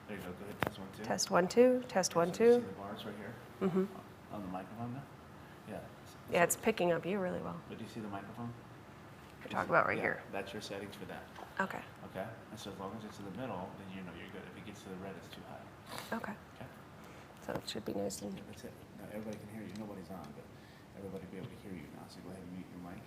There you go. Go ahead. Test 1, 2. Test 1, 2. Test 1, So 2. you see the bars right here? On the microphone now? Yeah. Yeah, it's picking up you really well. But do you see the microphone? We're talking about right here. That's your settings for that. Okay. Okay? And so as long as it's in the middle, then you know you're good. If it gets to the red, it's too high. Okay. Okay? So it should be nice and... Yeah, that's it. Now everybody can hear you. Nobody's on, but everybody will be able to hear you now. So go ahead and mute your mic.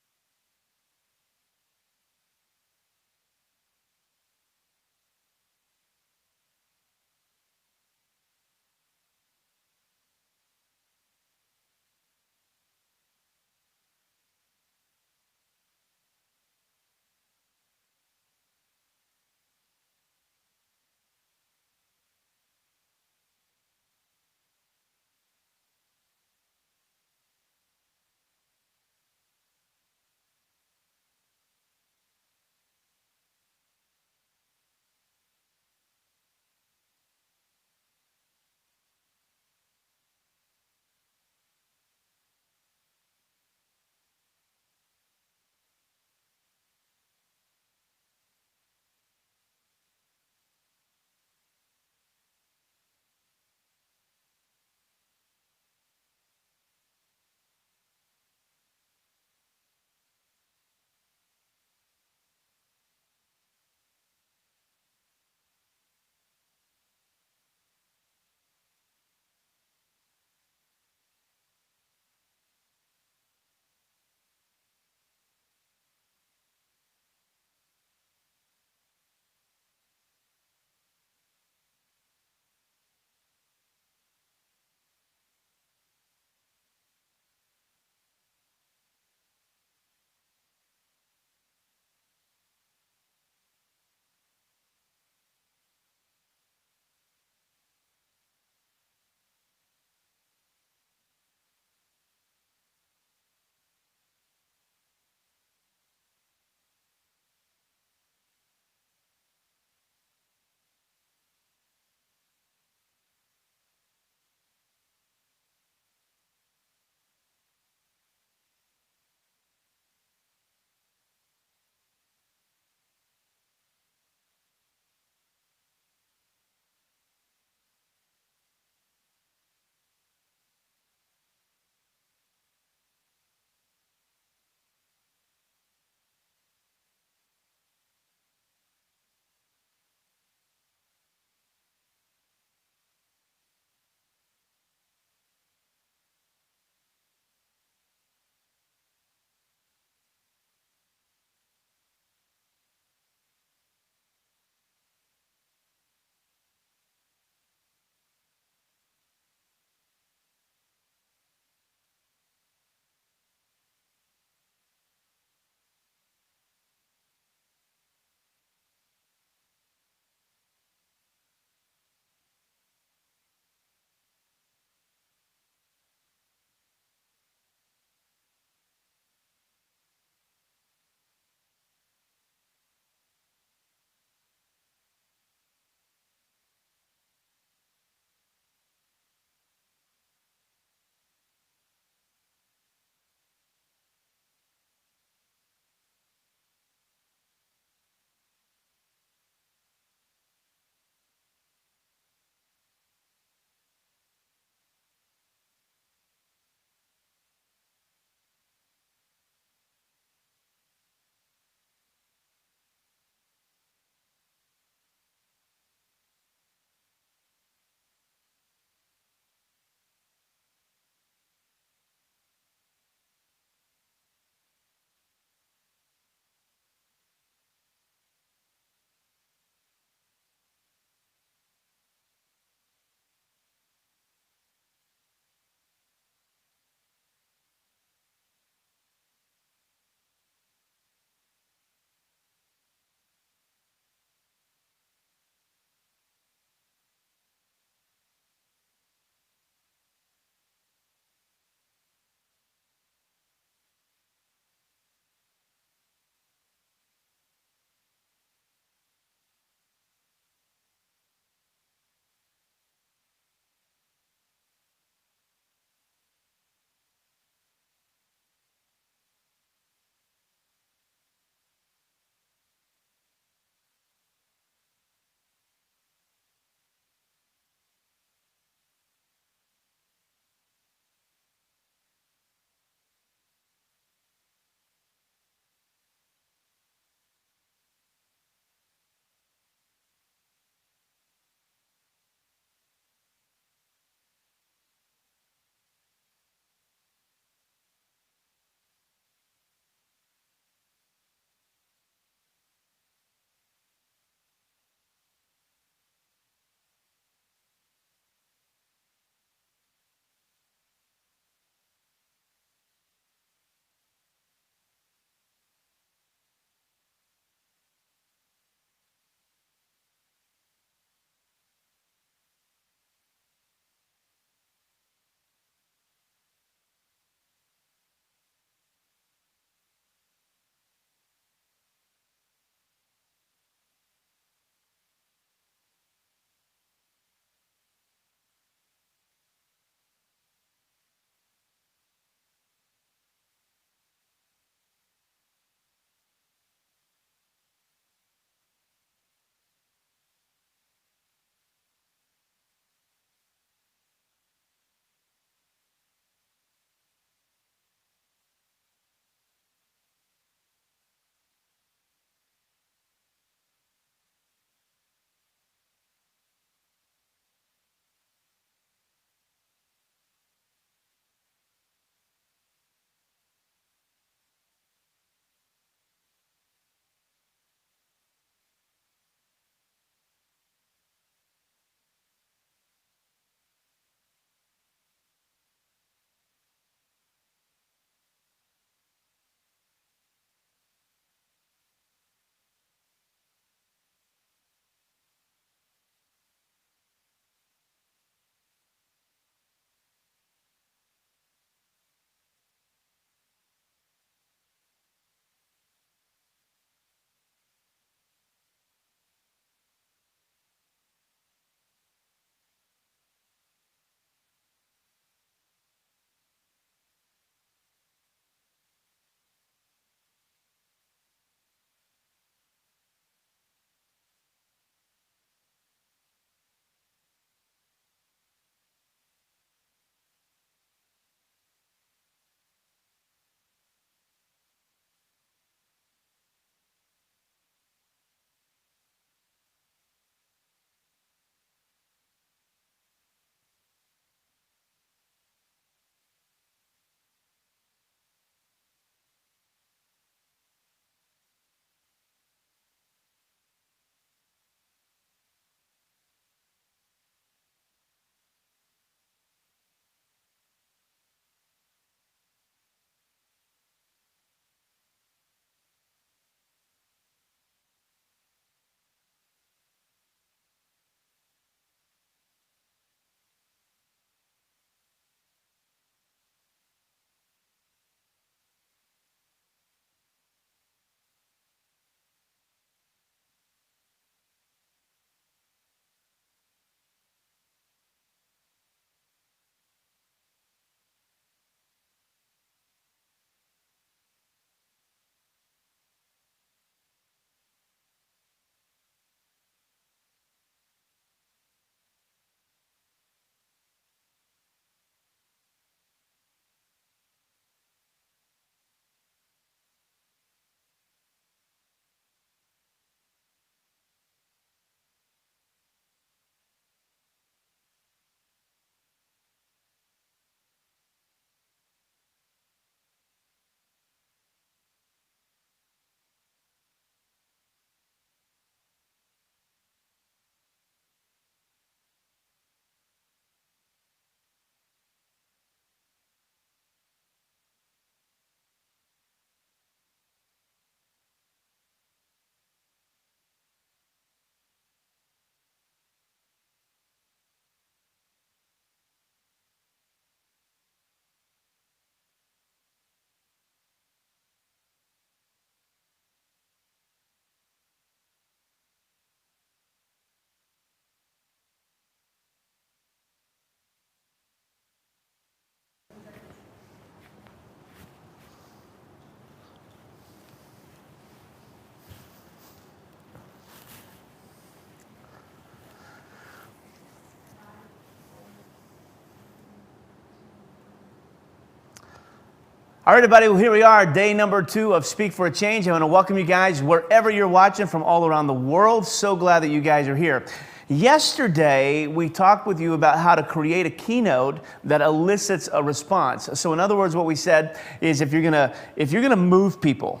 All right, everybody, well, here we are, day number 2 of Speak for a Change. I want to welcome you guys wherever you're watching from all around the world. So glad that you guys are here. Yesterday, we talked with you about how to create a keynote that elicits a response. So in other words, what we said is if you're gonna move people,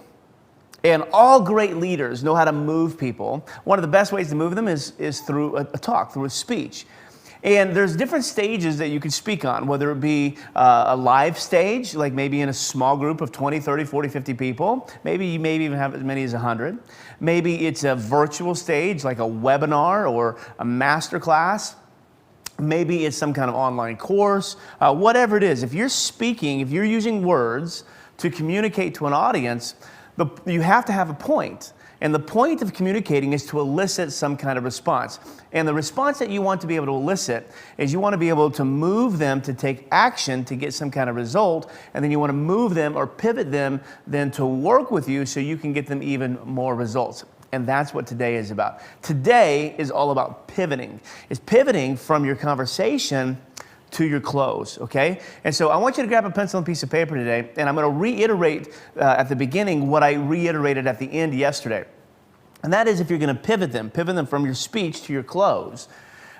and all great leaders know how to move people, one of the best ways to move them is through a talk, through a speech. And there's different stages that you can speak on, whether it be a live stage, like maybe in a small group of 20, 30, 40, 50 people. Maybe you maybe even have as many as 100. Maybe it's a virtual stage, like a webinar or a master class. Maybe it's some kind of online course. Whatever it is, if you're speaking, if you're using words to communicate to an audience, you have to have a point. And the point of communicating is to elicit some kind of response. And the response that you want to be able to elicit is you want to be able to move them to take action to get some kind of result. And then you want to move them or pivot them then to work with you so you can get them even more results. And that's what today is about. Today is all about pivoting. It's pivoting from your conversation to your close, okay? And so I want you to grab a pencil and piece of paper today, and I'm going to reiterate at the beginning what I reiterated at the end yesterday. And that is if you're going to pivot them from your speech to your close,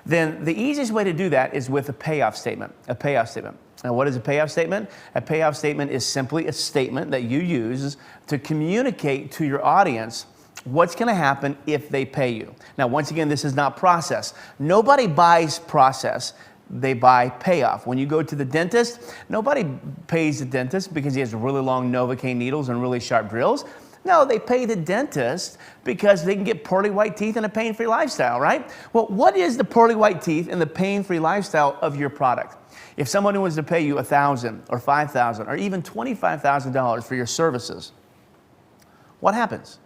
then the easiest way to do that is with a payoff statement, Now, what is a payoff statement? A payoff statement is simply a statement that you use to communicate to your audience what's going to happen if they pay you. Now, once again, this is not process. Nobody buys process. They buy payoff. When you go to the dentist, nobody pays the dentist because he has really long Novocaine needles and really sharp drills. No, they pay the dentist because they can get pearly white teeth and a pain-free lifestyle, right? Well, what is the pearly white teeth and the pain-free lifestyle of your product? If someone was to pay you $1,000 or $5,000 or even $25,000 for your services, what happens?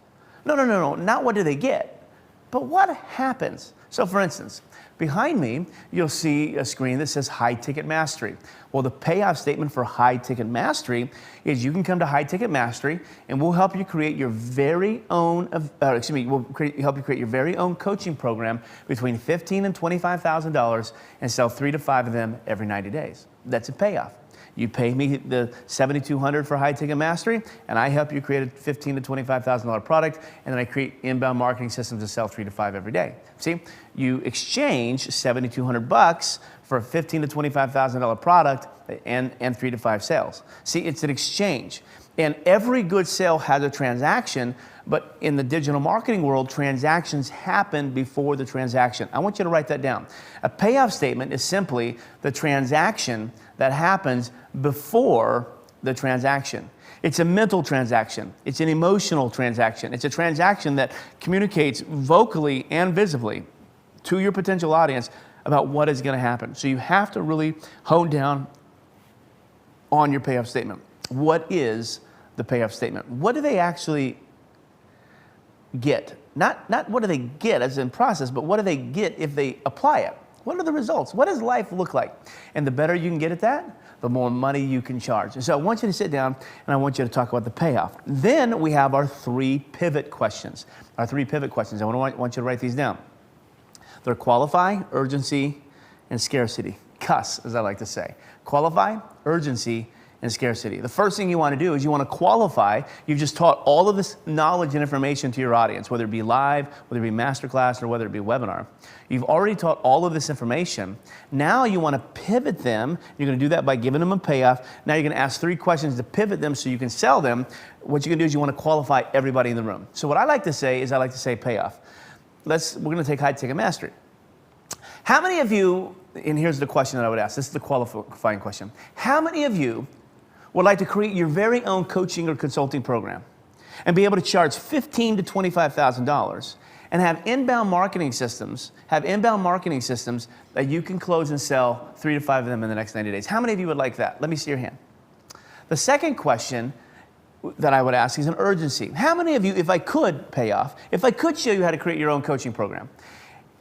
No, not what do they get, but what happens? So for instance, behind me, you'll see a screen that says High Ticket Mastery. Well, the payoff statement for High Ticket Mastery is you can come to High Ticket Mastery and we'll help you create your very own, help you create your very own coaching program between $15,000 and $25,000 and sell 3 to 5 of them every 90 days. That's a payoff. You pay me the $7,200 for High Ticket Mastery, and I help you create a $15,000 to $25,000 product, and then I create inbound marketing systems to sell 3 to 5 every day. See, you exchange $7,200 for a $15,000 to $25,000 product and 3 to 5 sales. See, it's an exchange, and every good sale has a transaction. But in the digital marketing world, transactions happen before the transaction. I want you to write that down. A payoff statement is simply the transaction that happens before the transaction. It's a mental transaction. It's an emotional transaction. It's a transaction that communicates vocally and visibly to your potential audience about what is going to happen. So you have to really hone down on your payoff statement. What is the payoff statement? What do they actually get? Not what do they get as in process, but what do they get if they apply it? What are the results? What does life look like? And the better you can get at that, the more money you can charge. And so I want you to sit down and I want you to talk about the payoff. Then we have our 3 pivot questions. Our 3 pivot questions. I want you to write these down. They're qualify, urgency, and scarcity. CUS, as I like to say. Qualify, urgency, and scarcity. The first thing you want to do is you want to qualify. You've just taught all of this knowledge and information to your audience, whether it be live, whether it be masterclass, or whether it be webinar. You've already taught all of this information. Now you want to pivot them. You're going to do that by giving them a payoff. Now you're going to ask 3 questions to pivot them so you can sell them. What you're going to do is you want to qualify everybody in the room. So what I like to say is I like to say payoff. We're going to take High Ticket Mastery. How many of you, and here's the question that I would ask. This is the qualifying question. How many of you would like to create your very own coaching or consulting program and be able to charge $15,000 to $25,000 and have inbound marketing systems that you can close and sell 3 to 5 of them in the next 90 days? How many of you would like that? Let me see your hand. The second question that I would ask is an urgency. How many of you, if I could pay off, if I could show you how to create your own coaching program,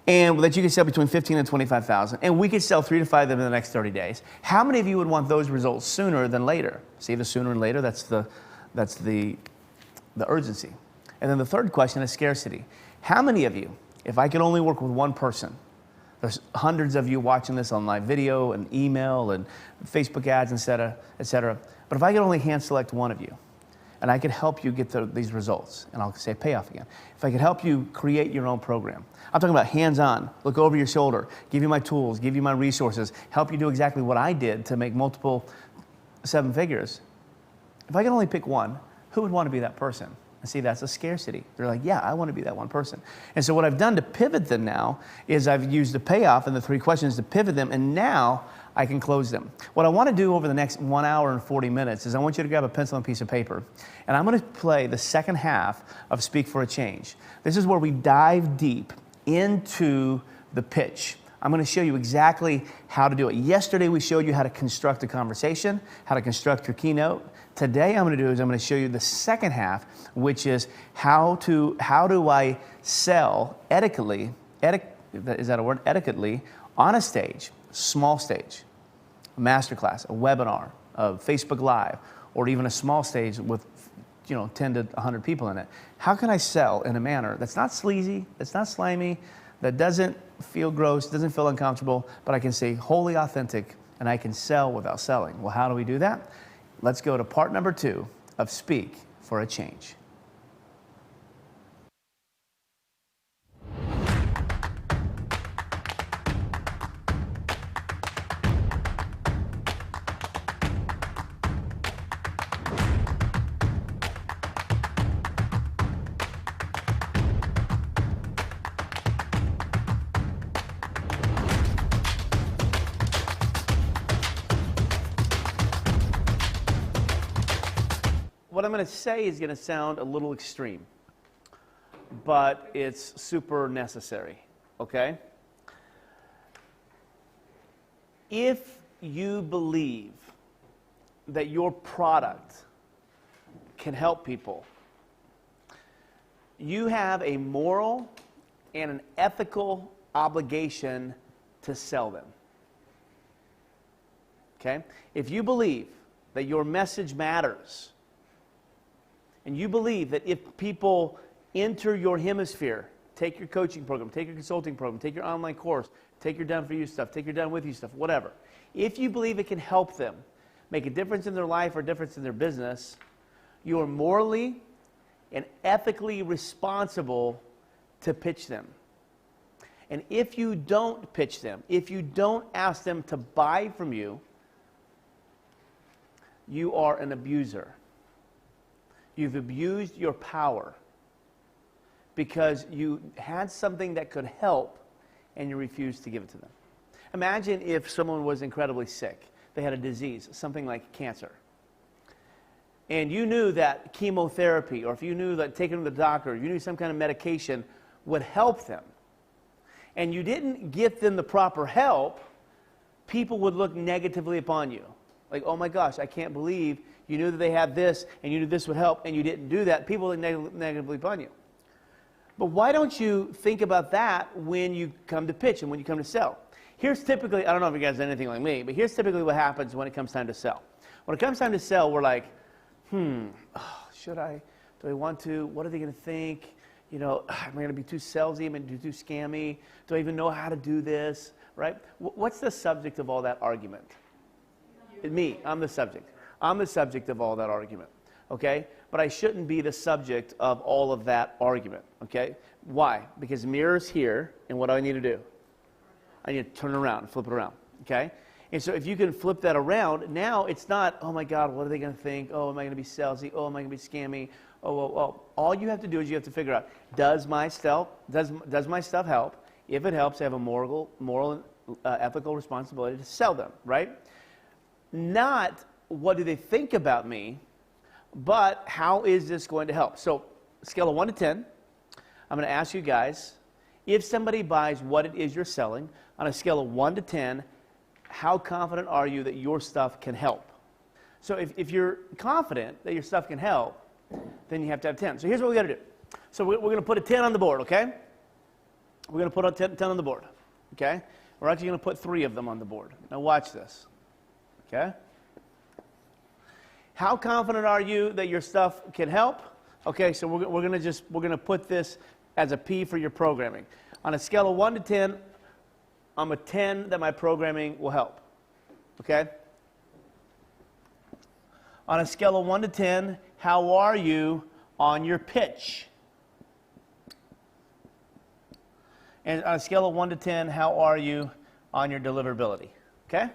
and that you could sell between $15,000 and $25,000, and we could sell 3 to 5 of them in the next 30 days. How many of you would want those results sooner than later? See, the sooner and later, that's the urgency. And then the third question is scarcity. How many of you, if I could only work with one person, there's hundreds of you watching this on live video and email and Facebook ads, et cetera, But if I could only hand select one of you, and I could help you get these results, and I'll say payoff again. If I could help you create your own program, I'm talking about hands-on, look over your shoulder, give you my tools, give you my resources, help you do exactly what I did to make multiple 7 figures. If I could only pick one, who would want to be that person? And see, that's a scarcity. They're like, yeah, I want to be that one person. And so what I've done to pivot them now is I've used the payoff and the 3 questions to pivot them, and now I can close them. What I want to do over the next 1 hour and 40 minutes is I want you to grab a pencil and piece of paper, and I'm going to play the second half of Speak for a Change. This is where we dive deep into the pitch. I'm going to show you exactly how to do it. Yesterday we showed you how to construct a conversation, how to construct your keynote. Today I'm going to show you the second half, which is how do I sell etiquettely, is that a word? Etiquettely on a stage, small stage, a masterclass, a webinar, a Facebook Live, or even a small stage with 10 to 100 people in it. How can I sell in a manner that's not sleazy, that's not slimy, that doesn't feel gross, doesn't feel uncomfortable, but I can say wholly authentic, and I can sell without selling? Well, how do we do that? Let's go to part number 2 of Speak for a Change. What I'm going to say is going to sound a little extreme, but it's super necessary, okay? If you believe that your product can help people, you have a moral and an ethical obligation to sell them, okay? If you believe that your message matters, and you believe that if people enter your hemisphere, take your coaching program, take your consulting program, take your online course, take your Done For You stuff, take your Done With You stuff, whatever. If you believe it can help them make a difference in their life or a difference in their business, you are morally and ethically responsible to pitch them. And if you don't pitch them, if you don't ask them to buy from you, you are an abuser. You've abused your power because you had something that could help and you refused to give it to them. Imagine if someone was incredibly sick. They had a disease, something like cancer. And you knew that chemotherapy, or if you knew that taking them to the doctor, you knew some kind of medication would help them. And you didn't get them the proper help, people would look negatively upon you. Like, oh my gosh, I can't believe you knew that they had this, and you knew this would help, and you didn't do that. People look negatively upon you. But why don't you think about that when you come to pitch and when you come to sell? Here's typically, I don't know if you guys are anything like me, but here's typically what happens when it comes time to sell. When it comes time to sell, we're like, should I? Do I want to? What are they going to think? Am I going to be too salesy? Am I going to be too scammy? Do I even know how to do this? Right? What's the subject of all that argument? Me. I'm the subject. I'm the subject of all that argument, okay? But I shouldn't be the subject of all of that argument, okay? Why? Because mirror's here, and what do I need to do? I need to turn it around, flip it around, okay? And so if you can flip that around, now it's not, oh my God, what are they going to think? Oh, am I going to be salesy? Oh, am I going to be scammy? Oh. All you have to do is you have to figure out, does my stuff help? If it helps, I have a moral and ethical responsibility to sell them, right? Not what do they think about me, but how is this going to help? So, scale of 1 to 10, I'm going to ask you guys, if somebody buys what it is you're selling, on a scale of 1 to 10, how confident are you that your stuff can help? So if you're confident that your stuff can help, then you have to have 10. So here's what we got to do. So we're going to put a 10 on the board, okay? We're going to put a 10 on the board, okay? We're actually going to put 3 of them on the board. Now watch this, okay? How confident are you that your stuff can help? Okay, so we're going to put this as a P for your programming. On a scale of 1 to 10, I'm a 10 that my programming will help. Okay? On a scale of 1 to 10, how are you on your pitch? And on a scale of 1 to 10, how are you on your deliverability? Okay?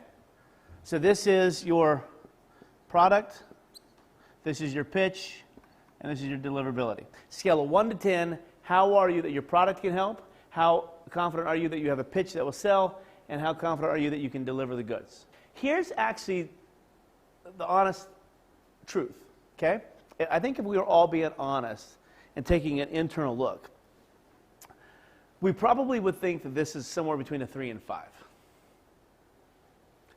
So this is your product, this is your pitch, and this is your deliverability. Scale of 1 to 10, how are you that your product can help? How confident are you that you have a pitch that will sell? And how confident are you that you can deliver the goods? Here's actually the honest truth, okay? I think if we were all being honest and taking an internal look, we probably would think that this is somewhere between a 3 and 5.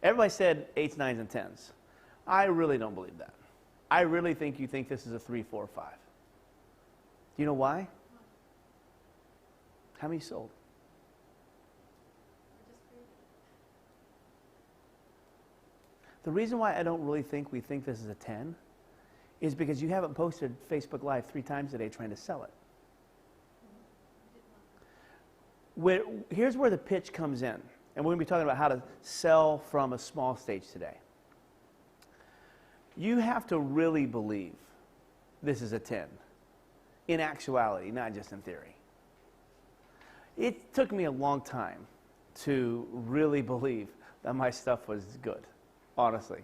Everybody said 8s, 9s, and 10s. I really don't believe that. I really think you think this is a 3, 4, 5. Do you know why? How many sold? The reason why I don't really think we think this is a 10 is because you haven't posted Facebook Live 3 times a day trying to sell it. Here's where the pitch comes in. And we're going to be talking about how to sell from a small stage today. You have to really believe this is a 10. In actuality, not just in theory. It took me a long time to really believe that my stuff was good, honestly.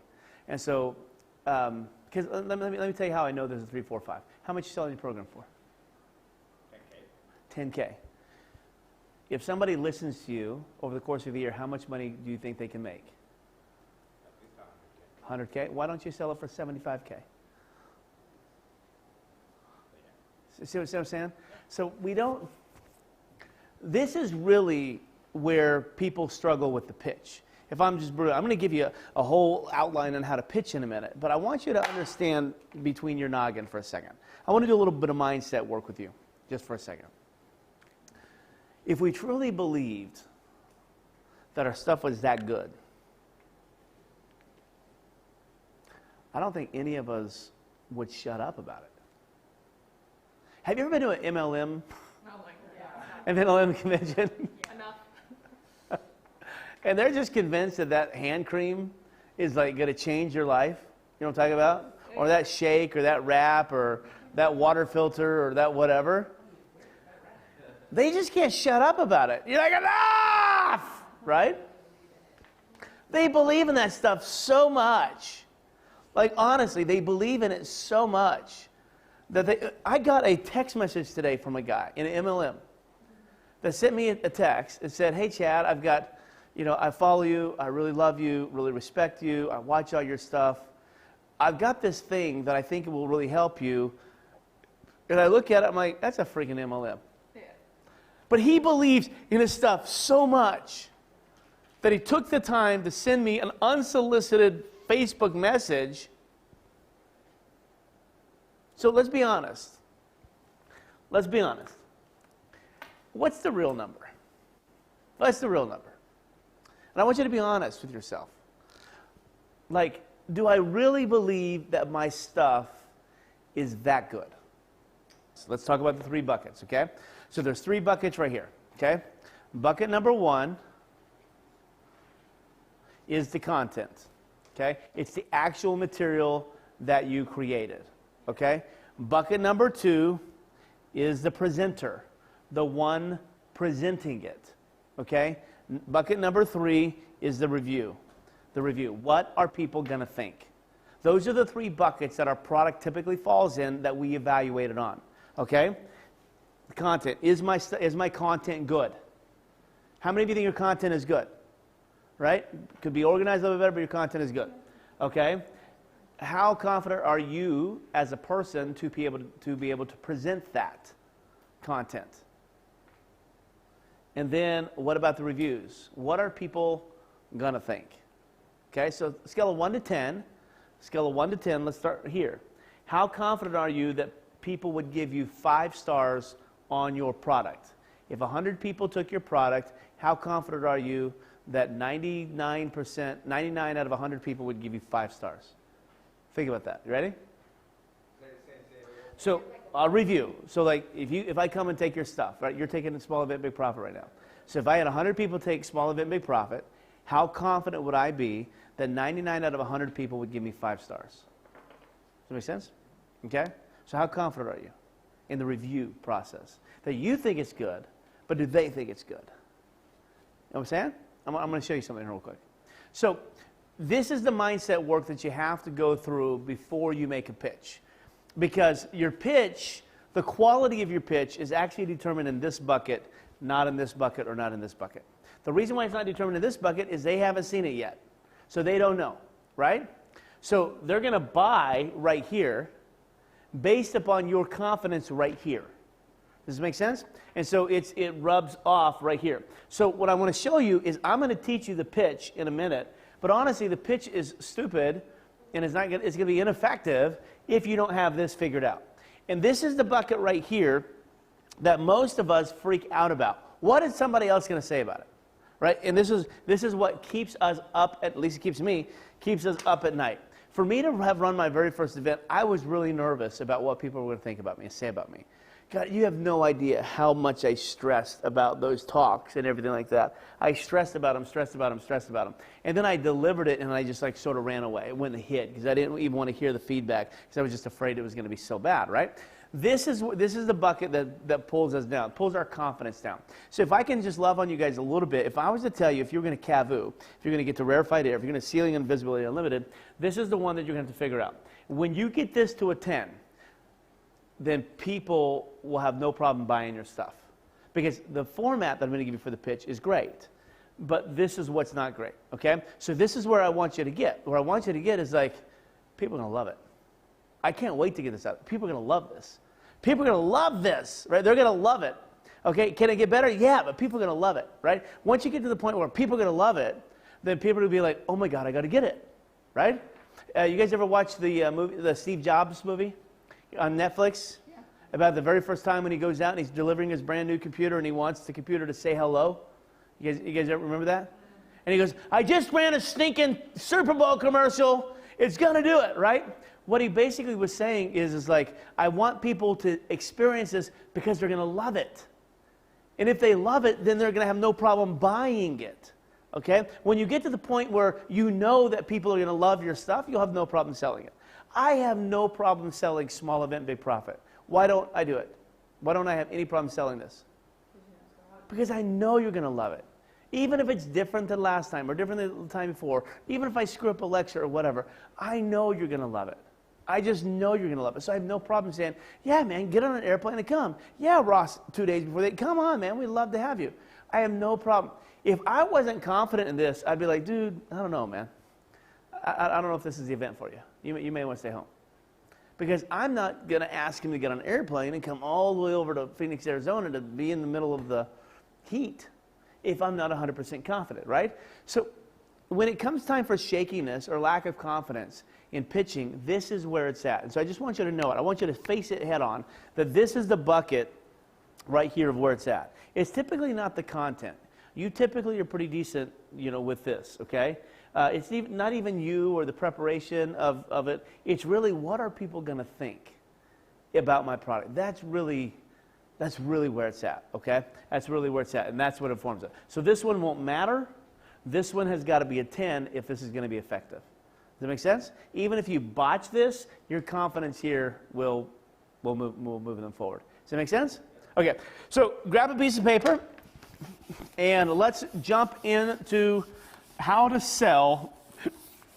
And so, because let me tell you how I know there's a 3, 4, 5. How much you selling your program for? 10K. 10K. If somebody listens to you over the course of a year, how much money do you think they can make? 100K. Why don't you sell it for 75K? See what I'm saying? So we don't. This is really where people struggle with the pitch. If I'm just brutal, I'm going to give you a whole outline on how to pitch in a minute, but I want you to understand between your noggin for a second. I want to do a little bit of mindset work with you, just for a second. If we truly believed that our stuff was that good, I don't think any of us would shut up about it. Have you ever been to an MLM? An MLM convention? Enough. And they're just convinced that that hand cream is like going to change your life. You know what I'm talking about? Or that shake or that wrap or that water filter or that whatever. They just can't shut up about it. You're like, enough! Right? They believe in that stuff so much. Like, honestly, they believe in it so much that I got a text message today from a guy in an MLM that sent me a text and said, hey, Chad, I've got, I follow you. I really love you, really respect you. I watch all your stuff. I've got this thing that I think will really help you. And I look at it, I'm like, that's a freaking MLM. But he believes in his stuff so much that he took the time to send me an unsolicited Facebook message. So let's be honest. Let's be honest. What's the real number? What's the real number? And I want you to be honest with yourself. Like, do I really believe that my stuff is that good? So let's talk about the 3 buckets, okay? So there's 3 buckets right here, okay? Bucket number 1 is the content, okay? It's the actual material that you created, okay? Bucket number 2 is the presenter, the one presenting it, okay? Bucket number 3 is the review. The review. What are people going to think? Those are the 3 buckets that our product typically falls in that we evaluated on, okay? Content. Is my content good? How many of you think your content is good? Right? Could be organized a little bit better, but your content is good. Okay? How confident are you as a person to be able to present that content? And then what about the reviews? What are people gonna think? Okay, so scale of 1 to 10. Scale of 1 to 10, let's start here. How confident are you that people would give you 5 stars on your product? If 100 people took your product, how confident are you that 99 out of 100 people would give you 5 stars? Think about that. You ready? So I'll review. So like if I come and take your stuff, right? You're taking a small event, big profit right now. So if I had 100 people take small event, big profit, how confident would I be that 99 out of 100 people would give me 5 stars? that make sense? Okay? So how confident are you in the review process? That you think it's good, but do they think it's good? You know what I'm saying? I'm going to show you something real quick. So this is the mindset work that you have to go through before you make a pitch. Because your pitch, the quality of your pitch is actually determined in this bucket, not in this bucket or not in this bucket. The reason why it's not determined in this bucket is they haven't seen it yet. So they don't know, right? So they're going to buy right here based upon your confidence right here. Does this make sense? And so it rubs off right here. So what I want to show you is I'm going to teach you the pitch in a minute. But honestly, the pitch is stupid and it's going to be ineffective if you don't have this figured out. And this is the bucket right here that most of us freak out about. What is somebody else going to say about it? Right? And this is what keeps us up, at least it keeps me, keeps us up at night. For me to have run my very first event, I was really nervous about what people were going to think about me and say about me. God, you have no idea how much I stressed about those talks and everything like that. I stressed about them. And then I delivered it and I just like sort of ran away. It went and hid because I didn't even want to hear the feedback because I was just afraid it was going to be so bad, right? This is the bucket that pulls us down, pulls our confidence down. So if I can just love on you guys a little bit, if I was to tell you if you're going to CAVU, if you're going to get to rarefied air, if you're going to ceiling and visibility unlimited, this is the one that you're going to have to figure out. When you get this to a 10, then people will have no problem buying your stuff. Because the format that I'm going to give you for the pitch is great, but this is what's not great, okay? So this is where I want you to get. Where I want you to get is like, people are going to love it. I can't wait to get this out. People are going to love this. People are going to love this, right? They're going to love it. Okay, can it get better? Yeah, but people are going to love it, right? Once you get to the point where people are going to love it, then people will be like, oh my God, I got to get it, right? You guys ever watch the movie, the Steve Jobs movie on Netflix? Yeah. About the very first time when he goes out and he's delivering his brand new computer and he wants the computer to say hello? You guys ever remember that? And he goes, I just ran a stinking Super Bowl commercial. It's going to do it, right? What he basically was saying is like, I want people to experience this because they're going to love it. And if they love it, then they're going to have no problem buying it. Okay? When you get to the point where you know that people are going to love your stuff, you'll have no problem selling it. I have no problem selling small event, big profit. Why don't I do it? Why don't I have any problem selling this? Because I know you're going to love it. Even if it's different than last time or different than the time before, even if I screw up a lecture or whatever, I know you're going to love it. I just know you're going to love it. So I have no problem saying, yeah, man, get on an airplane and come. Yeah, Ross, 2 days before come on, man, we'd love to have you. I have no problem. If I wasn't confident in this, I'd be like, dude, I don't know, man. I don't know if this is the event for you. You may want to stay home. Because I'm not going to ask him to get on an airplane and come all the way over to Phoenix, Arizona to be in the middle of the heat if I'm not 100% confident, right? So when it comes time for shakiness or lack of confidence in pitching, this is where it's at. And so I just want you to know it. I want you to face it head on, that this is the bucket right here of where it's at. It's typically not the content. You typically are pretty decent, with this, okay? It's not even you or the preparation of it. It's really, what are people going to think about my product? That's really where it's at, okay? That's really where it's at, and that's what informs it. So this one won't matter. This one has got to be a 10 if this is going to be effective. Does that make sense? Even if you botch this, your confidence here will move them forward. Does that make sense? Okay, so grab a piece of paper, and let's jump into how to sell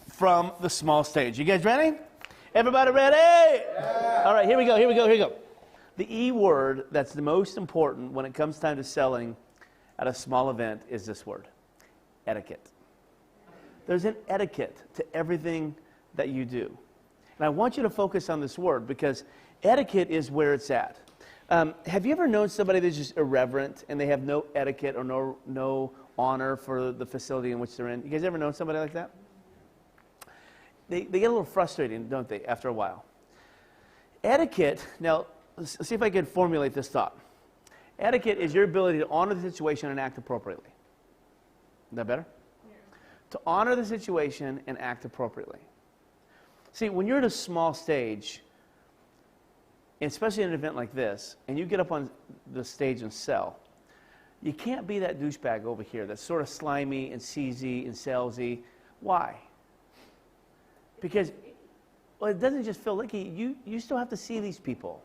from the small stage. You guys ready? Everybody ready? Yeah. All right, here we go. The E word that's the most important when it comes time to selling at a small event is this word, etiquette. There's an etiquette to everything that you do. And I want you to focus on this word because etiquette is where it's at. Have you ever known somebody that's just irreverent and they have no etiquette or no honor for the facility in which they're in? You guys ever known somebody like that? They get a little frustrating, don't they, after a while? Etiquette, now, let's see if I can formulate this thought. Etiquette is your ability to honor the situation and act appropriately. Is that better? Yeah. To honor the situation and act appropriately. See, when you're at a small stage, and especially in an event like this, and you get up on the stage and sell, you can't be that douchebag over here that's sort of slimy and cheesy and salesy. Why? Because Well, it doesn't just feel licky. You still have to see these people.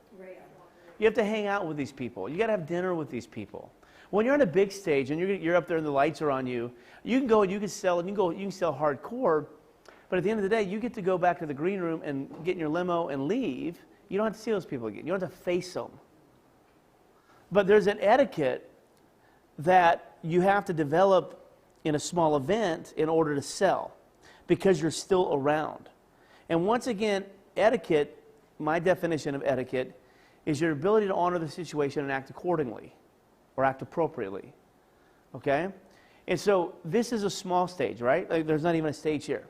You have to hang out with these people. You got to have dinner with these people. When you're on a big stage and you're up there and the lights are on you, you can go and you can sell hardcore. But at the end of the day, you get to go back to the green room and get in your limo and leave. You don't have to see those people again. You don't have to face them. But there's an etiquette that you have to develop in a small event in order to sell because you're still around. And once again, etiquette, my definition of etiquette, is your ability to honor the situation and act accordingly or act appropriately. Okay? And so this is a small stage, right? Like, there's not even a stage here.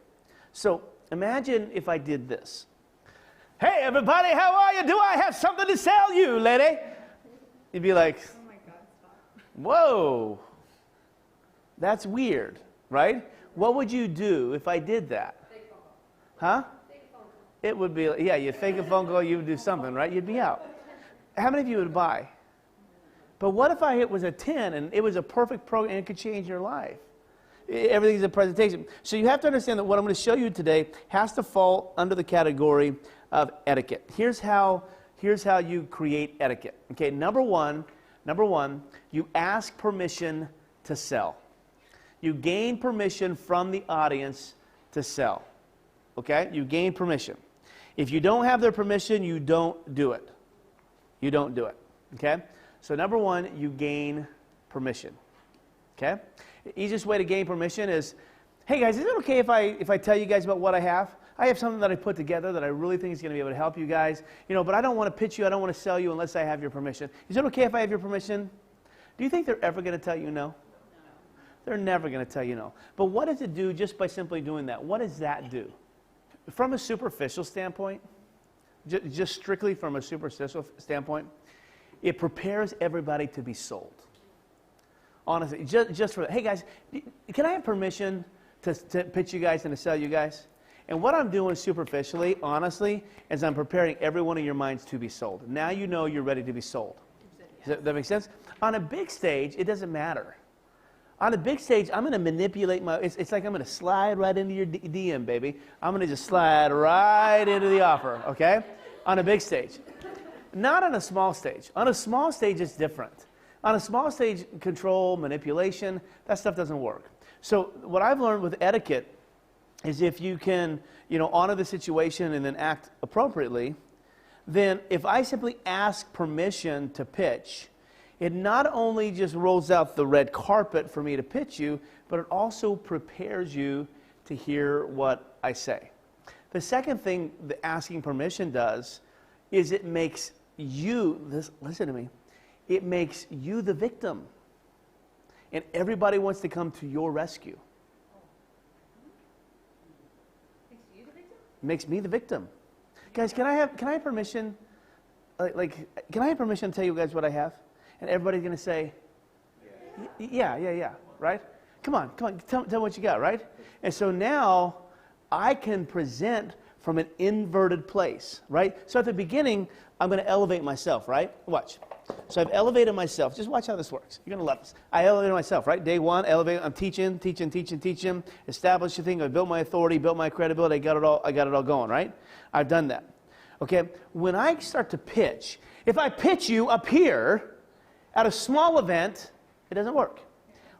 So imagine if I did this. Hey, everybody, how are you? Do I have something to sell you, lady? You'd be like, Oh my God, stop. whoa, that's weird, right? What would you do if I did that? Fake phone call. Huh? Fake phone call. It would be, yeah, you'd fake a phone call, you would do something, right? You'd be out. How many of you would buy? But what if it was a 10 and it was a perfect program and it could change your life? Everything's a presentation. So you have to understand that what I'm going to show you today has to fall under the category of etiquette. Here's how you create etiquette. Okay, number one, you ask permission to sell. You gain permission from the audience to sell. Okay, you gain permission. If you don't have their permission, you don't do it. You don't do it. Okay, so number one, you gain permission. Okay, the easiest way to gain permission is, hey guys, is it okay if I tell you guys about what I have? I have something that I put together that I really think is going to be able to help you guys, but I don't want to pitch you, I don't want to sell you unless I have your permission. Is it okay if I have your permission? Do you think they're ever going to tell you no? No. They're never going to tell you no. But what does it do just by simply doing that? What does that do? From a superficial standpoint, just strictly from a superficial standpoint, it prepares everybody to be sold. Honestly, just for that. Hey guys, can I have permission to pitch you guys and to sell you guys? And what I'm doing superficially, honestly, is I'm preparing every one of your minds to be sold. Now you know you're ready to be sold. Does that make sense? On a big stage, it doesn't matter. On a big stage, I'm going to manipulate it's like I'm going to slide right into your DM, baby. I'm going to just slide right into the offer, okay? On a big stage. Not on a small stage. On a small stage, it's different. On a small stage, control, manipulation, that stuff doesn't work. So what I've learned with etiquette is if you can, honor the situation and then act appropriately, then if I simply ask permission to pitch, it not only just rolls out the red carpet for me to pitch you, but it also prepares you to hear what I say. The second thing the asking permission does is it makes you, listen to me, it makes you the victim. And everybody wants to come to your rescue. Makes you the victim? Makes me the victim. Guys, can I have permission? Can I have permission to tell you guys what I have? And everybody's going to say, yeah, right? Come on, tell me what you got, right? And so now I can present from an inverted place, right? So at the beginning, I'm going to elevate myself, right? Watch. So I've elevated myself. Just watch how this works. You're going to love this. I elevated myself, right? Day one, elevate. I'm teaching. Establish the thing. I built my authority, built my credibility. I got it all going, right? I've done that. Okay? When I start to pitch, if I pitch you up here at a small event, it doesn't work.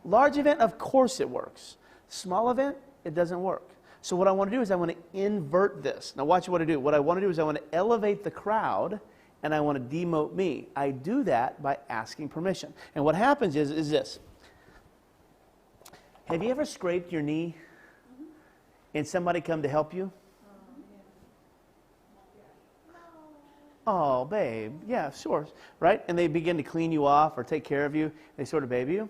Large event, of course it works. Small event, it doesn't work. So what I want to do is I want to invert this. Now watch what I do. What I want to do is I want to elevate the crowd and I want to demote me. I do that by asking permission. And what happens is this. Have you ever scraped your knee and somebody come to help you? Oh, babe, yeah, sure, right? And they begin to clean you off or take care of you. They sort of baby you.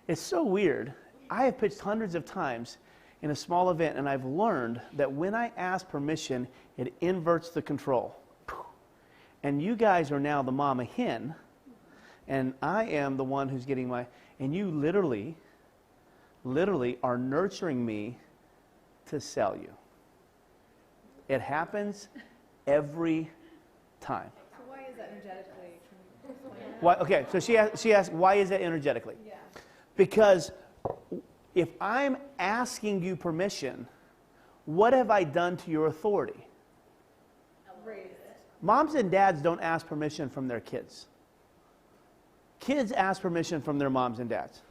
It's so weird. I have pitched hundreds of times in a small event, and I've learned that when I ask permission, it inverts the control. And you guys are now the mama hen, and I am the one who's getting and you literally are nurturing me to sell you. It happens every time. So why is that energetically? Why, okay, so she asked, why is that energetically? Yeah. Because if I'm asking you permission, what have I done to your authority? raised. Moms and dads don't ask permission from their kids. Kids ask permission from their moms and dads.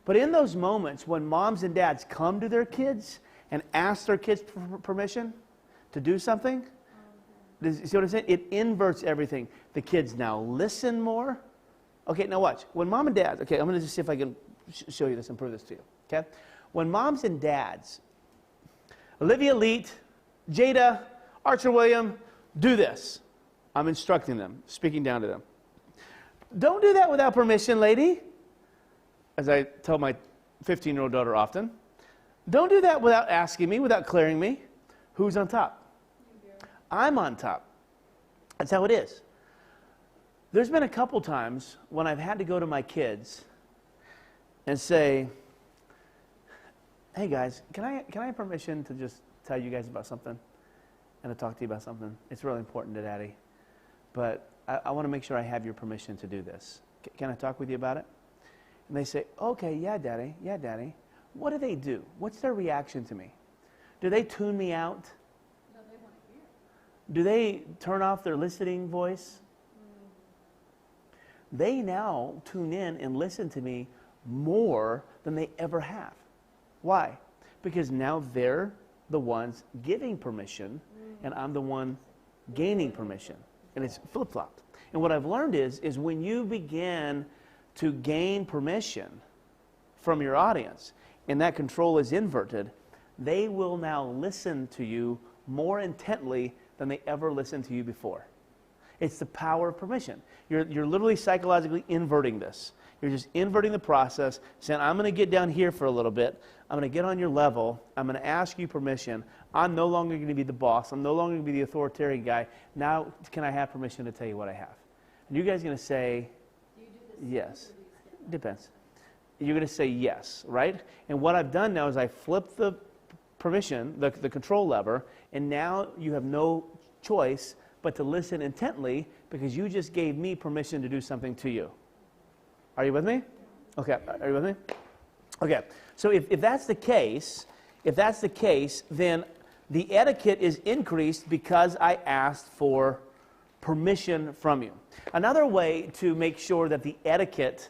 But in those moments when moms and dads come to their kids and ask their kids permission to do something, you see what I'm saying? It inverts everything. The kids now listen more. Okay, now watch. When mom and dad, okay, I'm going to just see if I can show you this and prove this to you. Okay? When moms and dads, Olivia Leet, Jada, Archer William, do this. I'm instructing them, speaking down to them. Don't do that without permission, lady. As I tell my 15-year-old daughter often. Don't do that without asking me, without clearing me. Who's on top? I'm on top. That's how it is. There's been a couple times when I've had to go to my kids and say, hey guys, can I have permission to just tell you guys about something and to talk to you about something? It's really important to Daddy, but I want to make sure I have your permission to do this. Can I talk with you about it? And they say, okay, yeah, Daddy, yeah, Daddy. What do they do? What's their reaction to me? Do they tune me out? No, they want to hear. Do they turn off their listening voice? They now tune in and listen to me more than they ever have. Why? Because now they're the ones giving permission, and I'm the one gaining permission. And it's flip-flopped. And what I've learned is when you begin to gain permission from your audience, and that control is inverted, they will now listen to you more intently than they ever listened to you before. It's the power of permission. You're literally psychologically inverting this. You're just inverting the process, saying, I'm going to get down here for a little bit. I'm going to get on your level. I'm going to ask you permission. I'm no longer going to be the boss. I'm no longer going to be the authoritarian guy. Now, can I have permission to tell you what I have? And you guys are going to say, yes. Depends. You're going to say yes, right? And what I've done now is I flipped the permission, the control lever, and now you have no choice but to listen intently because you just gave me permission to do something to you. Are you with me? Okay, are you with me? Okay, so if that's the case, then the etiquette is increased because I asked for permission from you. Another way to make sure that the etiquette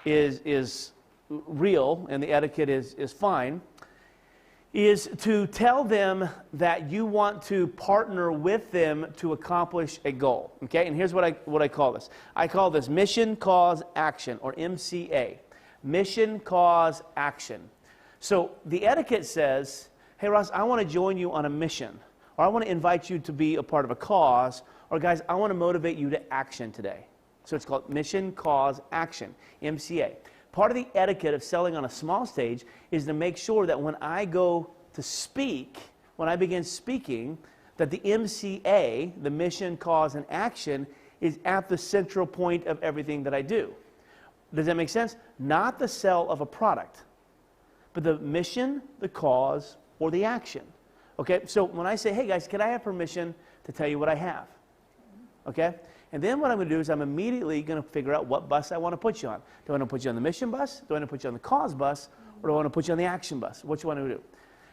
is real and the etiquette is fine is to tell them that you want to partner with them to accomplish a goal. Okay, and here's what I call this. I call this mission, cause, action, or MCA. Mission, cause, action. So the etiquette says, hey Ross, I want to join you on a mission, or I want to invite you to be a part of a cause, or guys, I want to motivate you to action today. So it's called mission, cause, action, MCA. Part of the etiquette of selling on a small stage is to make sure that when I go to speak, when I begin speaking, that the MCA, the mission, cause, and action, is at the central point of everything that I do. Does that make sense? Not the sell of a product, but the mission, the cause, or the action. Okay, so when I say, hey guys, can I have permission to tell you what I have? Okay? And then what I'm going to do is I'm immediately going to figure out what bus I want to put you on. Do I want to put you on the mission bus? Do I want to put you on the cause bus? Or do I want to put you on the action bus? What do you want to do?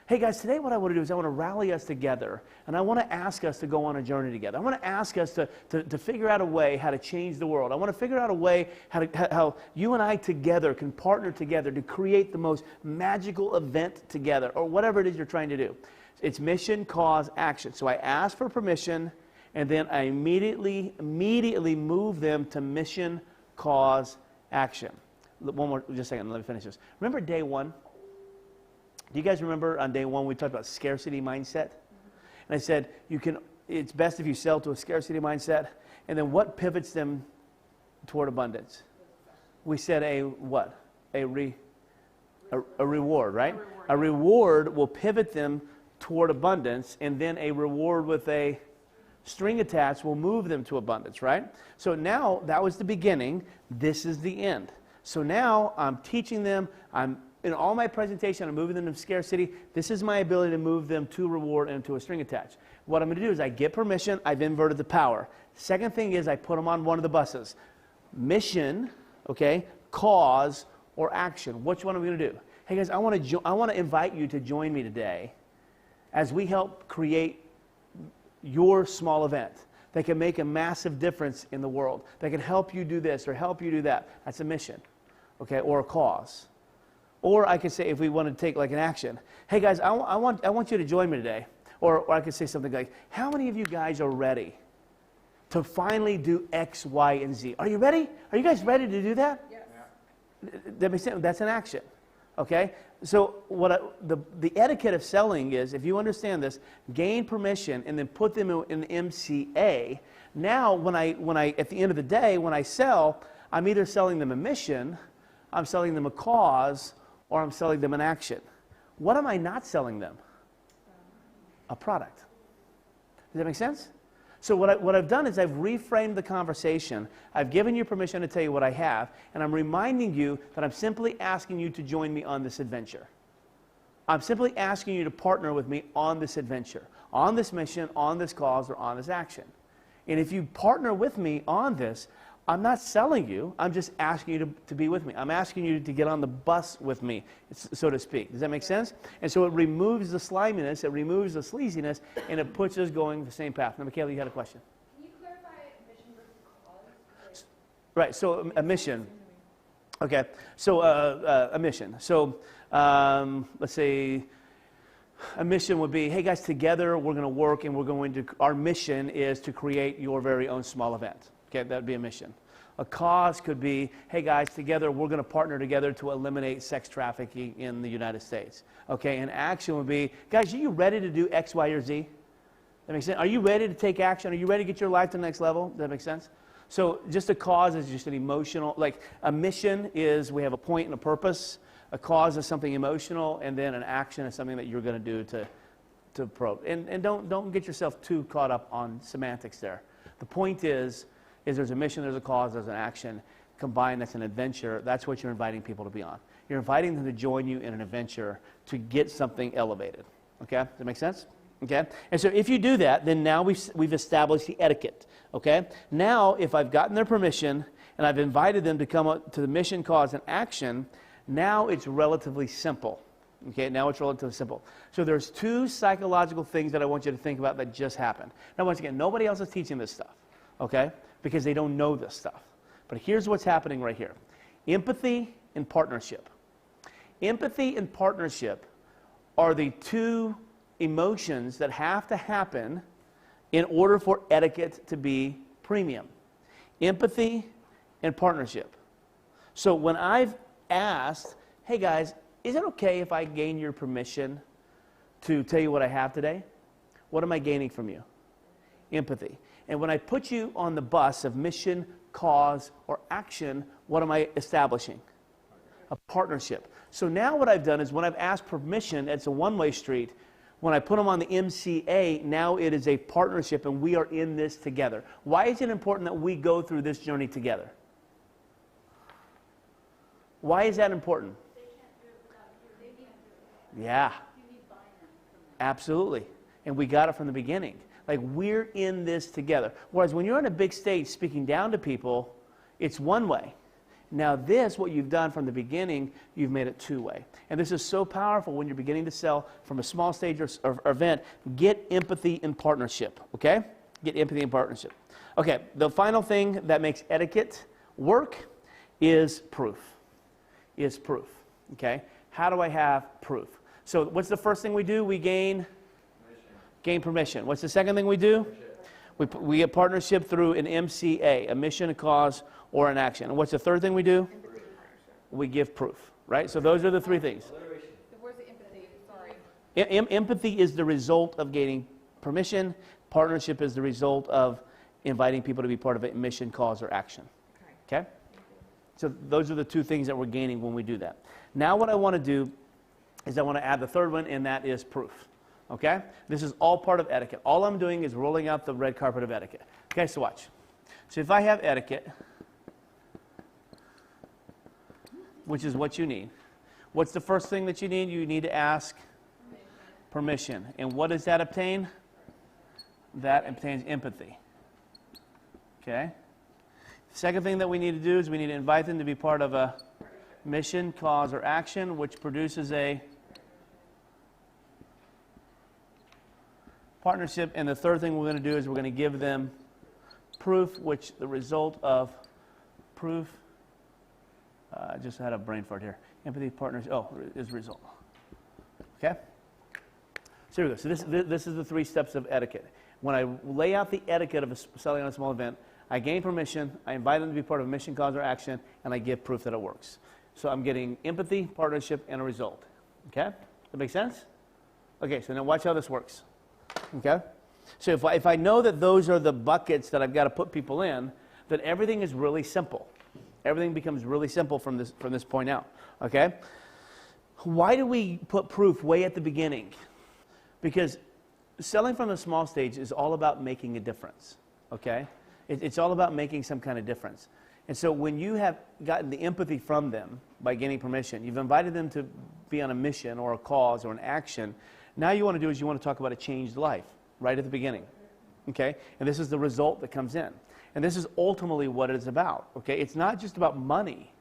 Hey guys, today what I want to do is I want to rally us together. And I want to ask us to go on a journey together. I want to ask us to figure out a way how to change the world. I want to figure out a way how you and I together can partner together to create the most magical event together, or whatever it is you're trying to do. It's mission, cause, action. So I ask for permission, and then I immediately move them to mission, cause, action. One more, just a second, let me finish this. Remember day one? Do you guys remember on day one we talked about scarcity mindset? And I said, it's best if you sell to a scarcity mindset. And then what pivots them toward abundance? We said a what? A reward, right? A reward will pivot them toward abundance, and then a reward with a string attached will move them to abundance, right? So now that was the beginning. This is the end. So now I'm teaching them. In all my presentation, I'm moving them to scarcity. This is my ability to move them to reward and to a string attached. What I'm going to do is I get permission. I've inverted the power. Second thing is I put them on one of the buses. Mission, okay, cause, or action. Which one are we going to do? Hey guys, I want to invite you to join me today as we help create your small event that can make a massive difference in the world, that can help you do this or help you do that. That's a mission, okay, or a cause. Or I could say, if we want to take like an action, hey guys, I want you to join me today. Or I could say something like, how many of you guys are ready to finally do X, Y, and Z? Are you ready? Are you guys ready to do that? Yes. That makes sense. That's an action, okay? So the etiquette of selling is, if you understand this, gain permission and then put them in MCA. Now, when I at the end of the day, when I sell, I'm either selling them a mission, I'm selling them a cause, or I'm selling them an action. What am I not selling them? A product. Does that make sense? So what I've done is I've reframed the conversation. I've given you permission to tell you what I have, and I'm reminding you that I'm simply asking you to join me on this adventure. I'm simply asking you to partner with me on this adventure, on this mission, on this cause, or on this action. And if you partner with me on this, I'm not selling you. I'm just asking you to be with me. I'm asking you to get on the bus with me, so to speak. Does that make sense? And so it removes the sliminess, it removes the sleaziness, and it puts us going the same path. Now, Michaela, you had a question. Can you clarify mission versus cause? Right, so a mission. Okay, so a mission. So let's say a mission would be, hey guys, together we're going to work and our mission is to create your very own small event. Okay, that would be a mission. A cause could be, hey guys, together we're going to partner together to eliminate sex trafficking in the United States. Okay, an action would be, guys, are you ready to do X, Y, or Z? That makes sense? Are you ready to take action? Are you ready to get your life to the next level? Does that make sense? So just a cause is just an emotional, like a mission is we have a point and a purpose. A cause is something emotional, and then an action is something that you're going to do to probe. And don't get yourself too caught up on semantics there. The point is there's a mission, there's a cause, there's an action. Combined, that's an adventure. That's what you're inviting people to be on. You're inviting them to join you in an adventure to get something elevated. Okay? Does that make sense? Okay? And so if you do that, then now we've established the etiquette. Okay? Now, if I've gotten their permission and I've invited them to come up to the mission, cause, and action, now it's relatively simple. Okay? Now it's relatively simple. So there's two psychological things that I want you to think about that just happened. Now, once again, nobody else is teaching this stuff. Okay? Because they don't know this stuff. But here's what's happening right here. Empathy and partnership. Empathy and partnership are the two emotions that have to happen in order for etiquette to be premium. Empathy and partnership. So when I've asked, hey guys, is it okay if I gain your permission to tell you what I have today? What am I gaining from you? Empathy. And when I put you on the bus of mission, cause, or action, what am I establishing? A partnership. So now what I've done is when I've asked permission, it's a one-way street. When I put them on the MCA, now it is a partnership and we are in this together. Why is it important that we go through this journey together? Why is that important? They can't do it without you. They can't do it. Yeah. You need buy-in from them. Absolutely. And we got it from the beginning. Like, we're in this together. Whereas when you're on a big stage speaking down to people, it's one way. Now this, what you've done from the beginning, you've made it two-way. And this is so powerful when you're beginning to sell from a small stage or event. Get empathy and partnership, okay? Get empathy and partnership. Okay, the final thing that makes etiquette work is proof. Is proof, okay? How do I have proof? So what's the first thing we do? We gain permission. What's the second thing we do? We get partnership through an MCA, a mission, a cause, or an action. And what's the third thing we do? We give proof, right? So those are the three things. Where's the empathy? Sorry. Empathy is the result of gaining permission. Partnership is the result of inviting people to be part of a mission, cause, or action. Okay? So those are the two things that we're gaining when we do that. Now what I want to do is I want to add the third one, and that is proof. Okay? This is all part of etiquette. All I'm doing is rolling out the red carpet of etiquette. Okay, so watch. So if I have etiquette, which is what you need, what's the first thing that you need? You need to ask permission. And what does that obtain? That obtains empathy. Okay? Second thing that we need to do is we need to invite them to be part of a mission, cause, or action, which produces a partnership. And the third thing we're going to do is we're going to give them proof, which the result of proof, I just had a brain fart here. Empathy, partnership, is result. Okay? So here we go. So this is the 3 steps of etiquette. When I lay out the etiquette of selling on a small event, I gain permission, I invite them to be part of a mission, cause, or action, and I give proof that it works. So I'm getting empathy, partnership, and a result. Okay? That make sense? Okay, so now watch how this works. Okay? So if I know that those are the buckets that I've got to put people in, then everything is really simple. Everything becomes really simple from this point out. Okay? Why do we put proof way at the beginning? Because selling from the small stage is all about making a difference. Okay? It's all about making some kind of difference. And so when you have gotten the empathy from them by gaining permission, you've invited them to be on a mission or a cause or an action. Now you want to do is you want to talk about a changed life right at the beginning. Okay? And this is the result that comes in. And this is ultimately what it's about. Okay? It's not just about money.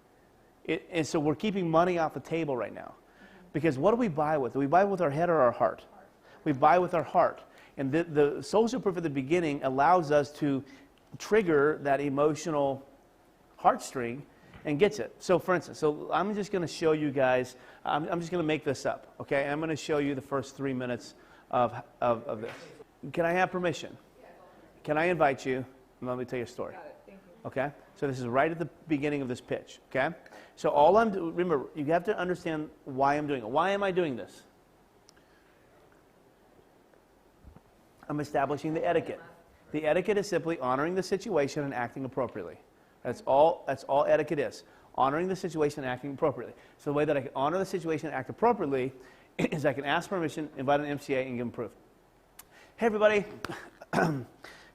And so we're keeping money off the table right now. Because what do we buy with? Do we buy with our head or our heart? We buy with our heart. And the social proof at the beginning allows us to trigger that emotional heartstring and gets it. So for instance, I'm just going to show you guys, I'm just going to make this up, okay? I'm going to show you the first 3 minutes of this. Can I have permission? Can I invite you? And let me tell you a story. Got it, thank you. Okay? So this is right at the beginning of this pitch, okay? So remember, you have to understand why I'm doing it. Why am I doing this? I'm establishing the etiquette. The etiquette is simply honoring the situation and acting appropriately. That's all etiquette is. Honoring the situation and acting appropriately. So the way that I can honor the situation and act appropriately is I can ask permission, invite an MCA, and give them proof. Hey, everybody.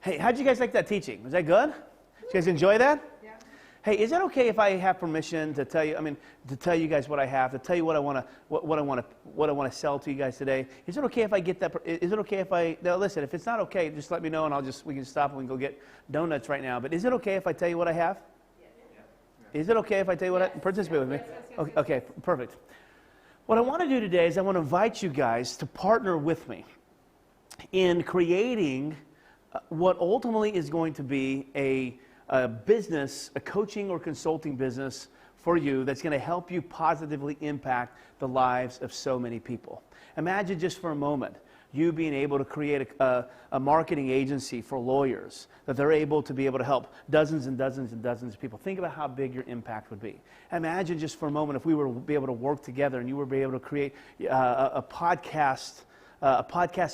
Hey, how'd you guys like that teaching? Was that good? Did you guys enjoy that? Yeah. Hey, is it okay if I have permission to tell you? To tell you guys what I have, to tell you what I want to sell to you guys today. Is it okay if I get that? Is it okay if I? Now, listen. If it's not okay, just let me know, and we can stop and we can go get donuts right now. But is it okay if I tell you what I have? Yes. Is it okay if I tell you what I participate with me? Yes. Okay, perfect. What I want to do today is I want to invite you guys to partner with me in creating what ultimately is going to be a business, a coaching or consulting business for you that's going to help you positively impact the lives of so many people. Imagine just for a moment you being able to create a marketing agency for lawyers that they're able to be able to help dozens and dozens and dozens of people. Think about how big your impact would be. Imagine just for a moment if we were to be able to work together and you were be able to create a podcast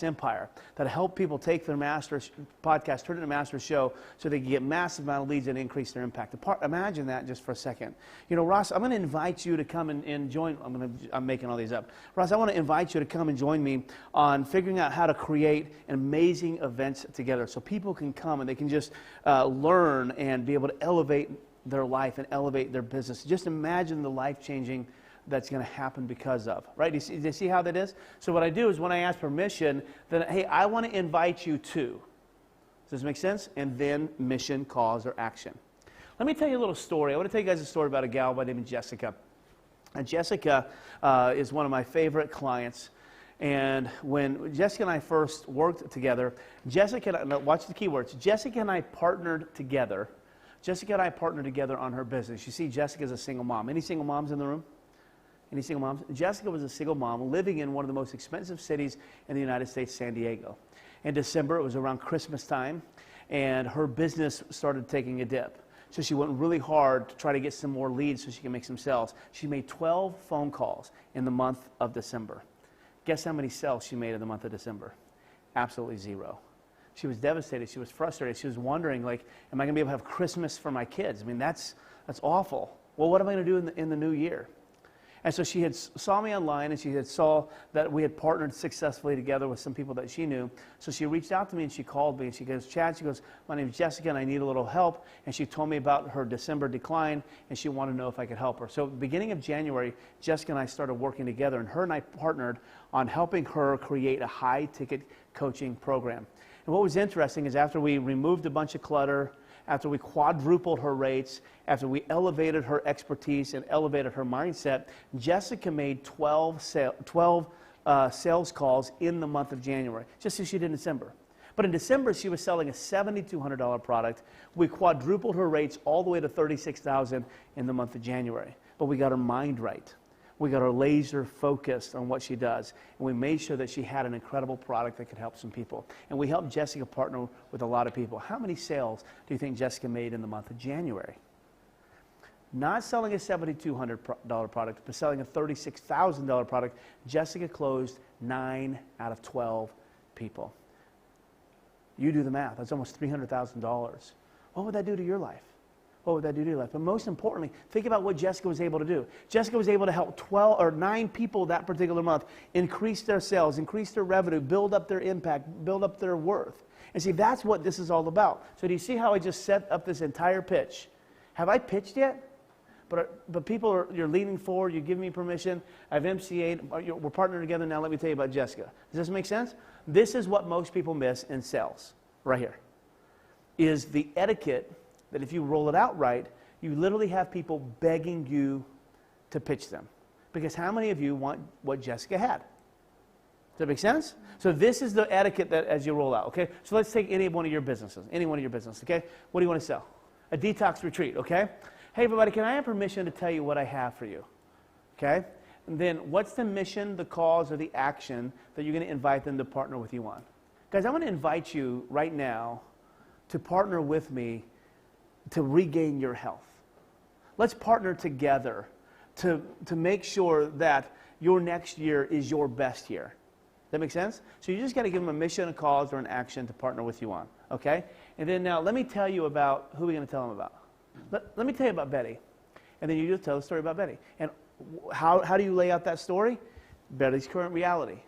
empire that help people take their master podcast, turn it into a master show so they can get massive amount of leads and increase their impact. Imagine that just for a second. You know, Ross, I'm going to invite you to come and join. I'm making all these up. Ross, I want to invite you to come and join me on figuring out how to create amazing events together so people can come and they can just learn and be able to elevate their life and elevate their business. Just imagine the life-changing that's going to happen because of, right? Do you see how that is? So what I do is when I ask permission, then, hey, I want to invite you to. Does this make sense? And then mission, cause, or action. Let me tell you a little story. I want to tell you guys a story about a gal by the name of Jessica. And Jessica is one of my favorite clients. And when Jessica and I first worked together, watch the keywords, Jessica and I partnered together. Jessica and I partnered together on her business. You see, Jessica's a single mom. Any single moms in the room? Any single moms? Jessica was a single mom living in one of the most expensive cities in the United States, San Diego. In December, it was around Christmas time, and her business started taking a dip. So she went really hard to try to get some more leads so she can make some sales. She made 12 phone calls in the month of December. Guess how many sales she made in the month of December? Absolutely zero. She was devastated. She was frustrated. She was wondering, like, am I going to be able to have Christmas for my kids? I mean, that's awful. Well, what am I going to do in the new year? And so she had saw me online, and she had saw that we had partnered successfully together with some people that she knew. So she reached out to me, and she called me, and she goes, Chad, she goes, my name is Jessica, and I need a little help. And she told me about her December decline, and she wanted to know if I could help her. So beginning of January, Jessica and I started working together, and her and I partnered on helping her create a high-ticket coaching program. And what was interesting is after we removed a bunch of clutter, after we quadrupled her rates, after we elevated her expertise and elevated her mindset, Jessica made 12 sales calls in the month of January, just as she did in December. But in December, she was selling a $7,200 product. We quadrupled her rates all the way to $36,000 in the month of January. But we got her mind right. We got her laser focused on what she does. And we made sure that she had an incredible product that could help some people. And we helped Jessica partner with a lot of people. How many sales do you think Jessica made in the month of January? Not selling a $7,200 product, but selling a $36,000 product, Jessica closed 9 out of 12 people. You do the math. That's almost $300,000. What would that do to your life? What would that do to your life? But most importantly, think about what Jessica was able to do. Jessica was able to help 9 people that particular month increase their sales, increase their revenue, build up their impact, build up their worth. And see, that's what this is all about. So do you see how I just set up this entire pitch? Have I pitched yet? But people you're leaning forward, you give me permission, I've MCA'd, we're partnering together now, let me tell you about Jessica. Does this make sense? This is what most people miss in sales, right here, is the etiquette that if you roll it out right, you literally have people begging you to pitch them. Because how many of you want what Jessica had? Does that make sense? So this is the etiquette that as you roll out, okay? So let's take any one of your businesses, okay? What do you want to sell? A detox retreat, okay? Hey, everybody, can I have permission to tell you what I have for you? Okay? And then what's the mission, the cause, or the action that you're going to invite them to partner with you on? Guys, I want to invite you right now to partner with me to regain your health. Let's partner together to make sure that your next year is your best year. That make sense? So you just got to give them a mission, a cause, or an action to partner with you on. Okay? And then now let me tell you about who we're going to tell them about. Let me tell you about Betty, and then you just tell the story about Betty. And how do you lay out that story? Betty's current reality.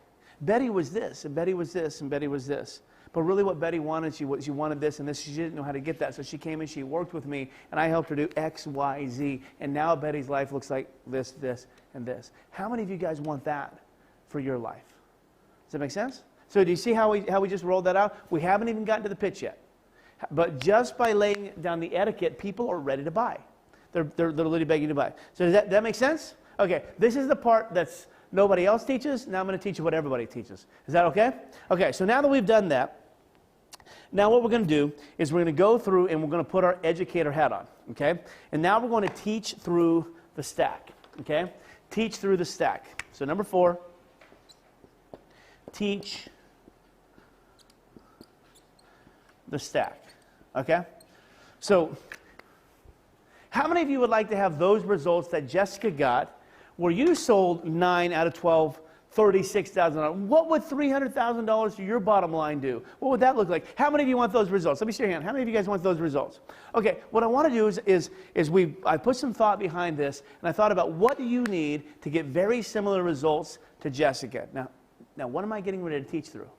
Betty was this, and Betty was this, and Betty was this. But really what Betty wanted, she wanted this and this. She didn't know how to get that, so she came and she worked with me, and I helped her do X, Y, Z. And now Betty's life looks like this, this, and this. How many of you guys want that for your life? Does that make sense? So do you see how we just rolled that out? We haven't even gotten to the pitch yet. But just by laying down the etiquette, people are ready to buy. They're literally begging to buy. So does that make sense? Okay, this is the part that's nobody else teaches. Now I'm going to teach you what everybody teaches. Is that okay? Okay, so now that we've done that, now what we're going to do is we're going to go through and we're going to put our educator hat on. Okay? And now we're going to teach through the stack. Okay? Teach through the stack. So number 4, teach the stack. Okay? So, how many of you would like to have those results that Jessica got where you sold 9 out of 12, $36,000? What would $300,000 to your bottom line do? What would that look like? How many of you want those results? Let me see your hand. How many of you guys want those results? Okay, what I want to do is I put some thought behind this, and I thought about what do you need to get very similar results to Jessica. Now what am I getting ready to teach through?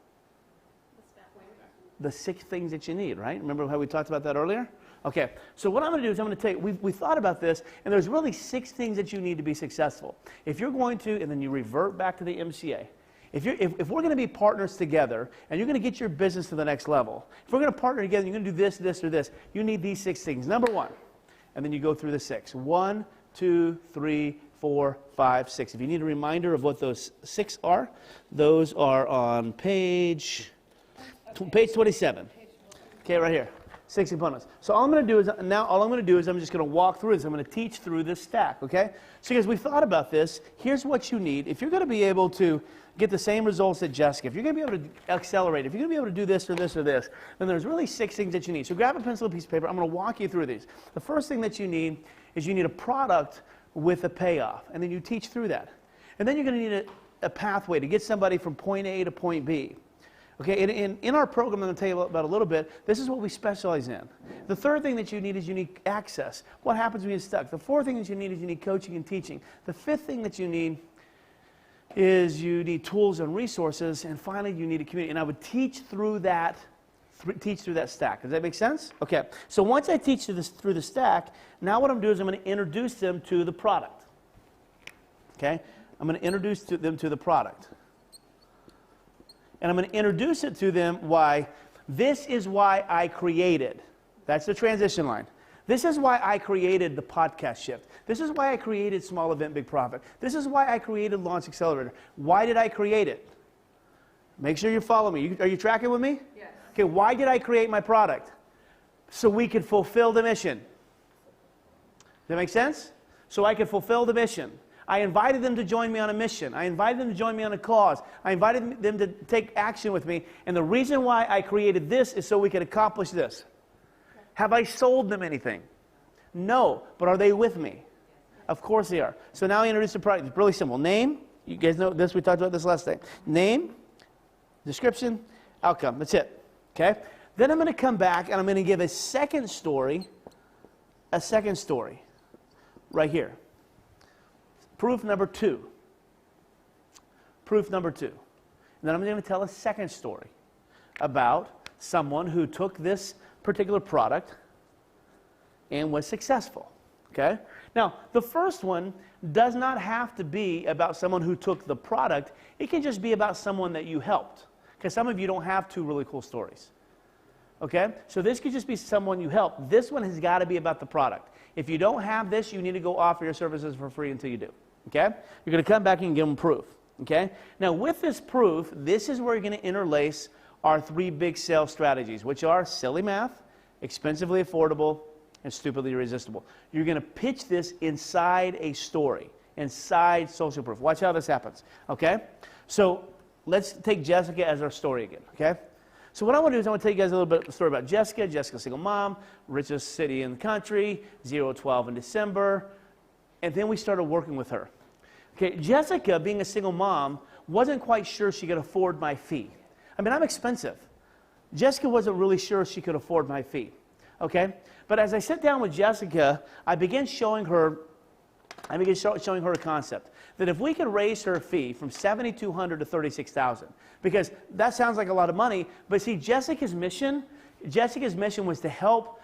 The 6 things that you need, right? Remember how we talked about that earlier? Okay, so what I'm going to do is I'm going to take, we thought about this, and there's really 6 things that you need to be successful. If you're going to, and then you revert back to the MCA, if we're going to be partners together, and you're going to get your business to the next level, if we're going to partner together, you're going to do this, this, or this, you need these 6 things. Number 1, and then you go through the 6. 1, 2, 3, 4, 5, 6. If you need a reminder of what those 6 are, those are on page 27. Okay, right here. 6 components. So all I'm going to do is I'm just going to walk through this. I'm going to teach through this stack, okay? So guys, we thought about this. Here's what you need. If you're going to be able to get the same results that Jessica, if you're going to be able to accelerate, if you're going to be able to do this or this or this, then there's really 6 things that you need. So grab a pencil and a piece of paper. I'm going to walk you through these. The first thing that you need is you need a product with a payoff, and then you teach through that. And then you're going to need a pathway to get somebody from point A to point B. Okay, and in our program I'm going to tell you about a little bit, this is what we specialize in. The third thing that you need is you need access. What happens when you're stuck? The fourth thing that you need is you need coaching and teaching. The fifth thing that you need is you need tools and resources. And finally, you need a community. And I would teach through that stack. Does that make sense? Okay, so once I teach through the stack, now what I'm doing is I'm going to introduce them to the product. Okay, I'm going to introduce them to the product. And I'm going to introduce it to them why this is why I created. That's the transition line. This is why I created the podcast shift. This is why I created Small Event, Big Profit. This is why I created Launch Accelerator. Why did I create it? Make sure you follow me. Are you tracking with me? Yes. Okay, why did I create my product? So we could fulfill the mission. Does that make sense? So I could fulfill the mission. I invited them to join me on a mission. I invited them to join me on a cause. I invited them to take action with me. And the reason why I created this is so we could accomplish this. Have I sold them anything? No, but are they with me? Of course they are. So now I introduce the product. It's really simple. Name, you guys know this, we talked about this last time. Name, description, outcome. That's it. Okay? Then I'm going to come back and I'm going to give a second story right here. Proof number 2. Proof number 2. And then I'm going to tell a second story about someone who took this particular product and was successful. Okay? Now, the first one does not have to be about someone who took the product. It can just be about someone that you helped. Because some of you don't have 2 really cool stories. Okay? So this could just be someone you helped. This one has got to be about the product. If you don't have this, you need to go offer your services for free until you do. Okay? You're going to come back and give them proof. Okay? Now, with this proof, this is where you're going to interlace our 3 big sales strategies, which are silly math, expensively affordable, and stupidly irresistible. You're going to pitch this inside a story, inside social proof. Watch how this happens. Okay? So let's take Jessica as our story again. Okay? So what I want to do is I want to tell you guys a little bit of a story about Jessica. Jessica's a single mom, richest city in the country, 0-12 in December. And then we started working with her. Okay, Jessica, being a single mom, wasn't quite sure she could afford my fee. I mean, I'm expensive. Jessica wasn't really sure she could afford my fee. Okay? But as I sat down with Jessica, I began showing her a concept. That if we could raise her fee from $7,200 to $36,000, because that sounds like a lot of money, but see, Jessica's mission was to help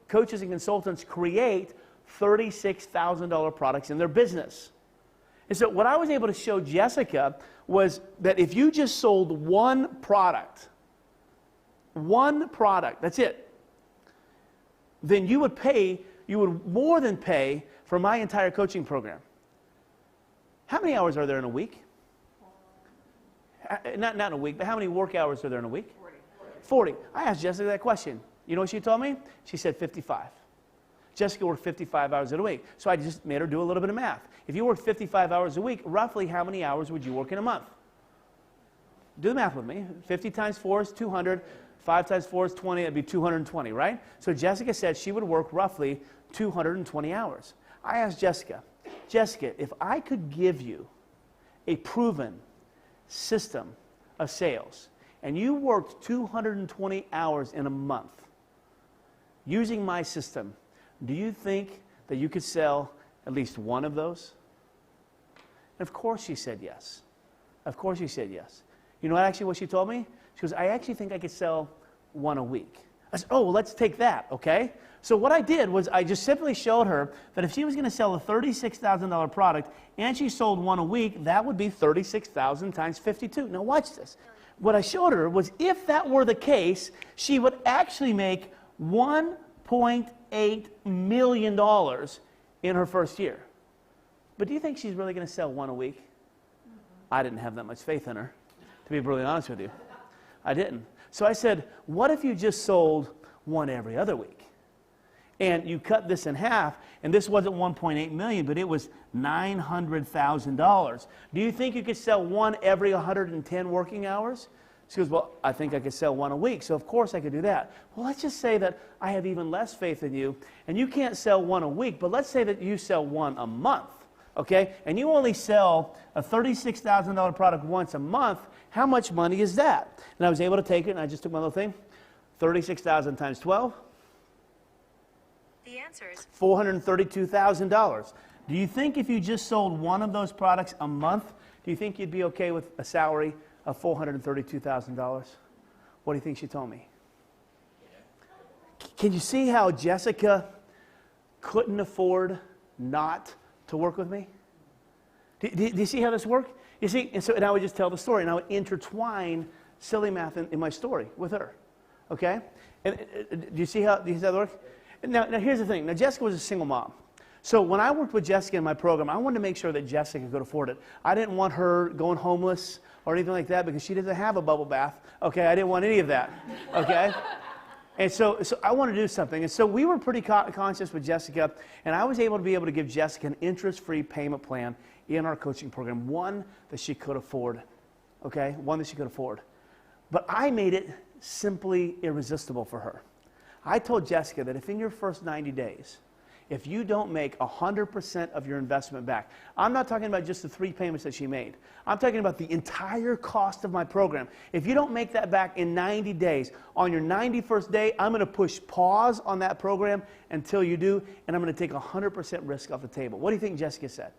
coaches and consultants create $36,000 products in their business. And so what I was able to show Jessica was that if you just sold one product, that's it, then you would more than pay for my entire coaching program. How many hours are there in a week? Not in a week, but how many work hours are there in a week? 40. I asked Jessica that question. You know what she told me? She said 55. Jessica worked 55 hours a week. So I just made her do a little bit of math. If you worked 55 hours a week, roughly how many hours would you work in a month? Do the math with me. 50 times 4 is 200. 5 times 4 is 20. That'd be 220, right? So Jessica said she would work roughly 220 hours. I asked Jessica, if I could give you a proven system of sales and you worked 220 hours in a month using my system, do you think that you could sell at least one of those? And of course she said yes. Of course she said yes. You know what she told me? She goes, I actually think I could sell one a week. I said, oh, well, let's take that, okay? So what I did was I just simply showed her that if she was going to sell a $36,000 product and she sold one a week, that would be 36,000 times 52. Now watch this. What I showed her was if that were the case, she would actually make $1.8 million in her first year. But do you think she's really going to sell one a week? I didn't have that much faith in her, to be brutally honest with you. I didn't. So I said, what if you just sold one every other week? And you cut this in half, and this wasn't 1.8 million, but it was $900,000. Do you think you could sell one every 110 working hours? She goes, well, I think I could sell one a week, so of course I could do that. Well, let's just say that I have even less faith in you, and you can't sell one a week, but let's say that you sell one a month, okay? And you only sell a $36,000 product once a month. How much money is that? And I was able to take it, and I just took my little thing, 36,000 times 12. The answer is $432,000. Do you think if you just sold one of those products a month, do you think you'd be okay with a salary of $432,000? What do you think she told me? Can you see how Jessica couldn't afford not to work with me? Do you see how this worked? You see, and I would just tell the story, and I would intertwine silly math in my story with her. Okay? And do you see how that works? Now, here's the thing. Now, Jessica was a single mom. So when I worked with Jessica in my program, I wanted to make sure that Jessica could afford it. I didn't want her going homeless or anything like that because she doesn't have a bubble bath. Okay? I didn't want any of that. Okay? And so I wanted to do something. And so we were pretty conscious with Jessica, and I was able to give Jessica an interest-free payment plan in our coaching program, one that she could afford. Okay? One that she could afford. But I made it simply irresistible for her. I told Jessica that if in your first 90 days, if you don't make 100% of your investment back, I'm not talking about just the 3 payments that she made. I'm talking about the entire cost of my program. If you don't make that back in 90 days, on your 91st day, I'm going to push pause on that program until you do, and I'm going to take 100% risk off the table. What do you think Jessica said?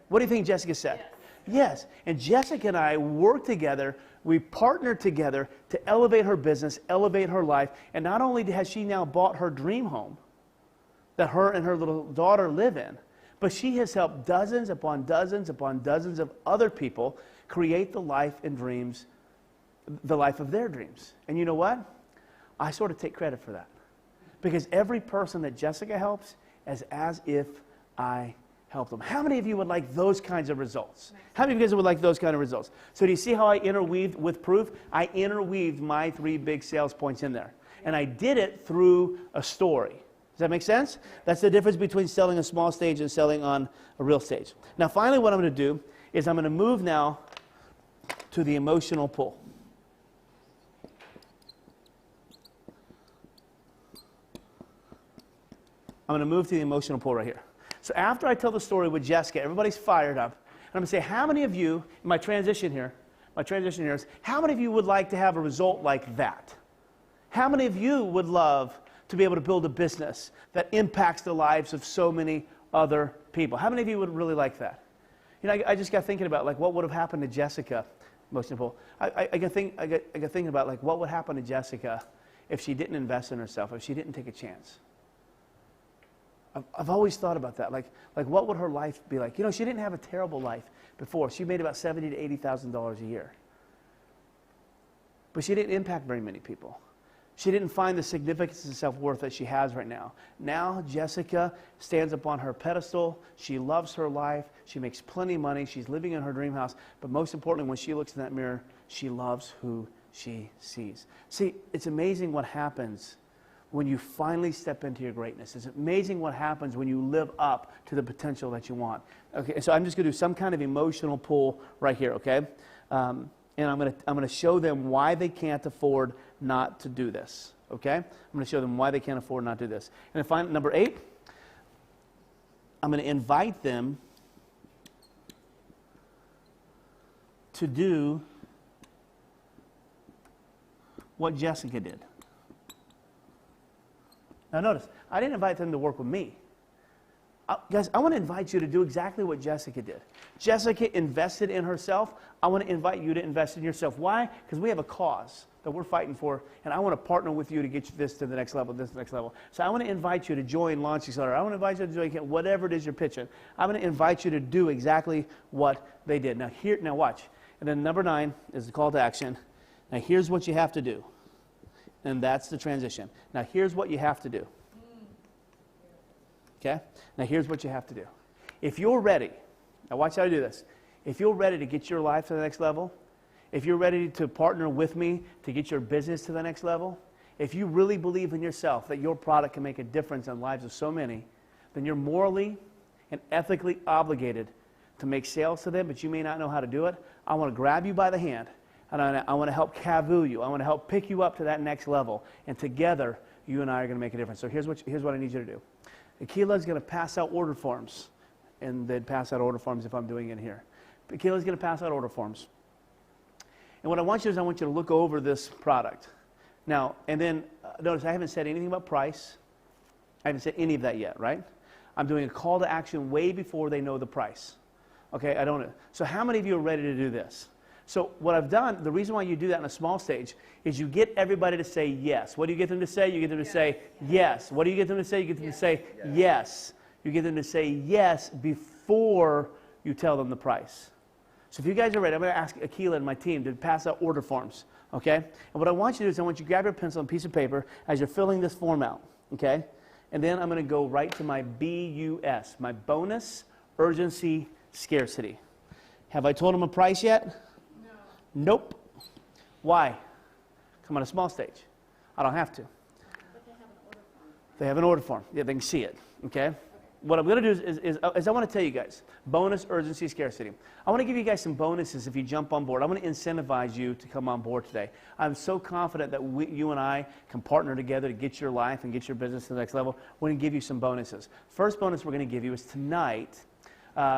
What do you think Jessica said? Yes. And Jessica and I worked together. We partnered together to elevate her business, elevate her life, and not only has she now bought her dream home that her and her little daughter live in, but she has helped dozens upon dozens upon dozens of other people create the life and dreams, the life of their dreams. And you know what? I sort of take credit for that. Because every person that Jessica helps is as if I helped them. How many of you would like those kinds of results? How many of you guys would like those kind of results? So do you see how I interweaved with proof? I interweaved my 3 big sales points in there. And I did it through a story. Does that make sense? That's the difference between selling a small stage and selling on a real stage. Now, finally, what I'm going to do is I'm going to move now to the emotional pull. I'm going to move to the emotional pull right here. So after I tell the story with Jessica, everybody's fired up. And I'm going to say, how many of you, in my transition here is, how many of you would like to have a result like that? How many of you would love to be able to build a business that impacts the lives of so many other people? How many of you would really like that? You know, I just got thinking about like what would have happened to Jessica. Emotional. I got thinking about like what would happen to Jessica if she didn't invest in herself, if she didn't take a chance. I've always thought about that. Like what would her life be like? You know, she didn't have a terrible life before. She made about $70,000 to $80,000 a year, but she didn't impact very many people. She didn't find the significance and self-worth that she has right now. Now, Jessica stands up on her pedestal. She loves her life. She makes plenty of money. She's living in her dream house. But most importantly, when she looks in that mirror, she loves who she sees. See, it's amazing what happens when you finally step into your greatness. It's amazing what happens when you live up to the potential that you want. Okay, so I'm just going to do some kind of emotional pull right here, okay? And I'm going to show them why they can't afford not to do this, okay? I'm going to show them why they can't afford not to do this. And then finally, number 8, I'm going to invite them to do what Jessica did. Now notice, I didn't invite them to work with me. Guys, I want to invite you to do exactly what Jessica did. Jessica invested in herself. I want to invite you to invest in yourself. Why? Because we have a cause that we're fighting for, and I want to partner with you to get you this to the next level, this to the next level. So I want to invite you to join Launch Accelerator. I want to invite you to join whatever it is you're pitching. I'm going to invite you to do exactly what they did. Now watch. And then number 9 is the call to action. Now here's what you have to do. And that's the transition. Now here's what you have to do. Okay? Now here's what you have to do. If you're ready, now watch how I do this. If you're ready to get your life to the next level, if you're ready to partner with me to get your business to the next level, if you really believe in yourself that your product can make a difference in the lives of so many, then you're morally and ethically obligated to make sales to them, but you may not know how to do it. I want to grab you by the hand, and I want to help cavoo you. I want to help pick you up to that next level, and together, you and I are going to make a difference. So here's what I need you to do. Akila's going to pass out order forms, and they'd pass out order forms if I'm doing it here. Akila's going to pass out order forms. And what I want you is I want you to look over this product. Now, and then notice I haven't said anything about price. I haven't said any of that yet, right? I'm doing a call to action way before they know the price. Okay, I don't know. So how many of you are ready to do this? So what I've done, the reason why you do that in a small stage is you get everybody to say yes. What do you get them to say? You get them to say yes. What do you get them to say? You get them to say yes. You get them to say yes before you tell them the price. So if you guys are ready, I'm going to ask Akila and my team to pass out order forms. okay? And what I want you to do is I want you to grab your pencil and piece of paper as you're filling this form out, okay? And then I'm going to go right to my BUS, my bonus, urgency, scarcity. Have I told them a price yet? No. Nope. Why? Come on a small stage. I don't have to. But they have an order form. They have an order form. Yeah, they can see it, okay? What I'm going to do is I want to tell you guys, bonus, urgency, scarcity. I want to give you guys some bonuses if you jump on board. I want to incentivize you to come on board today. I'm so confident that you and I can partner together to get your life and get your business to the next level. We're going to give you some bonuses. First bonus we're going to give you is tonight,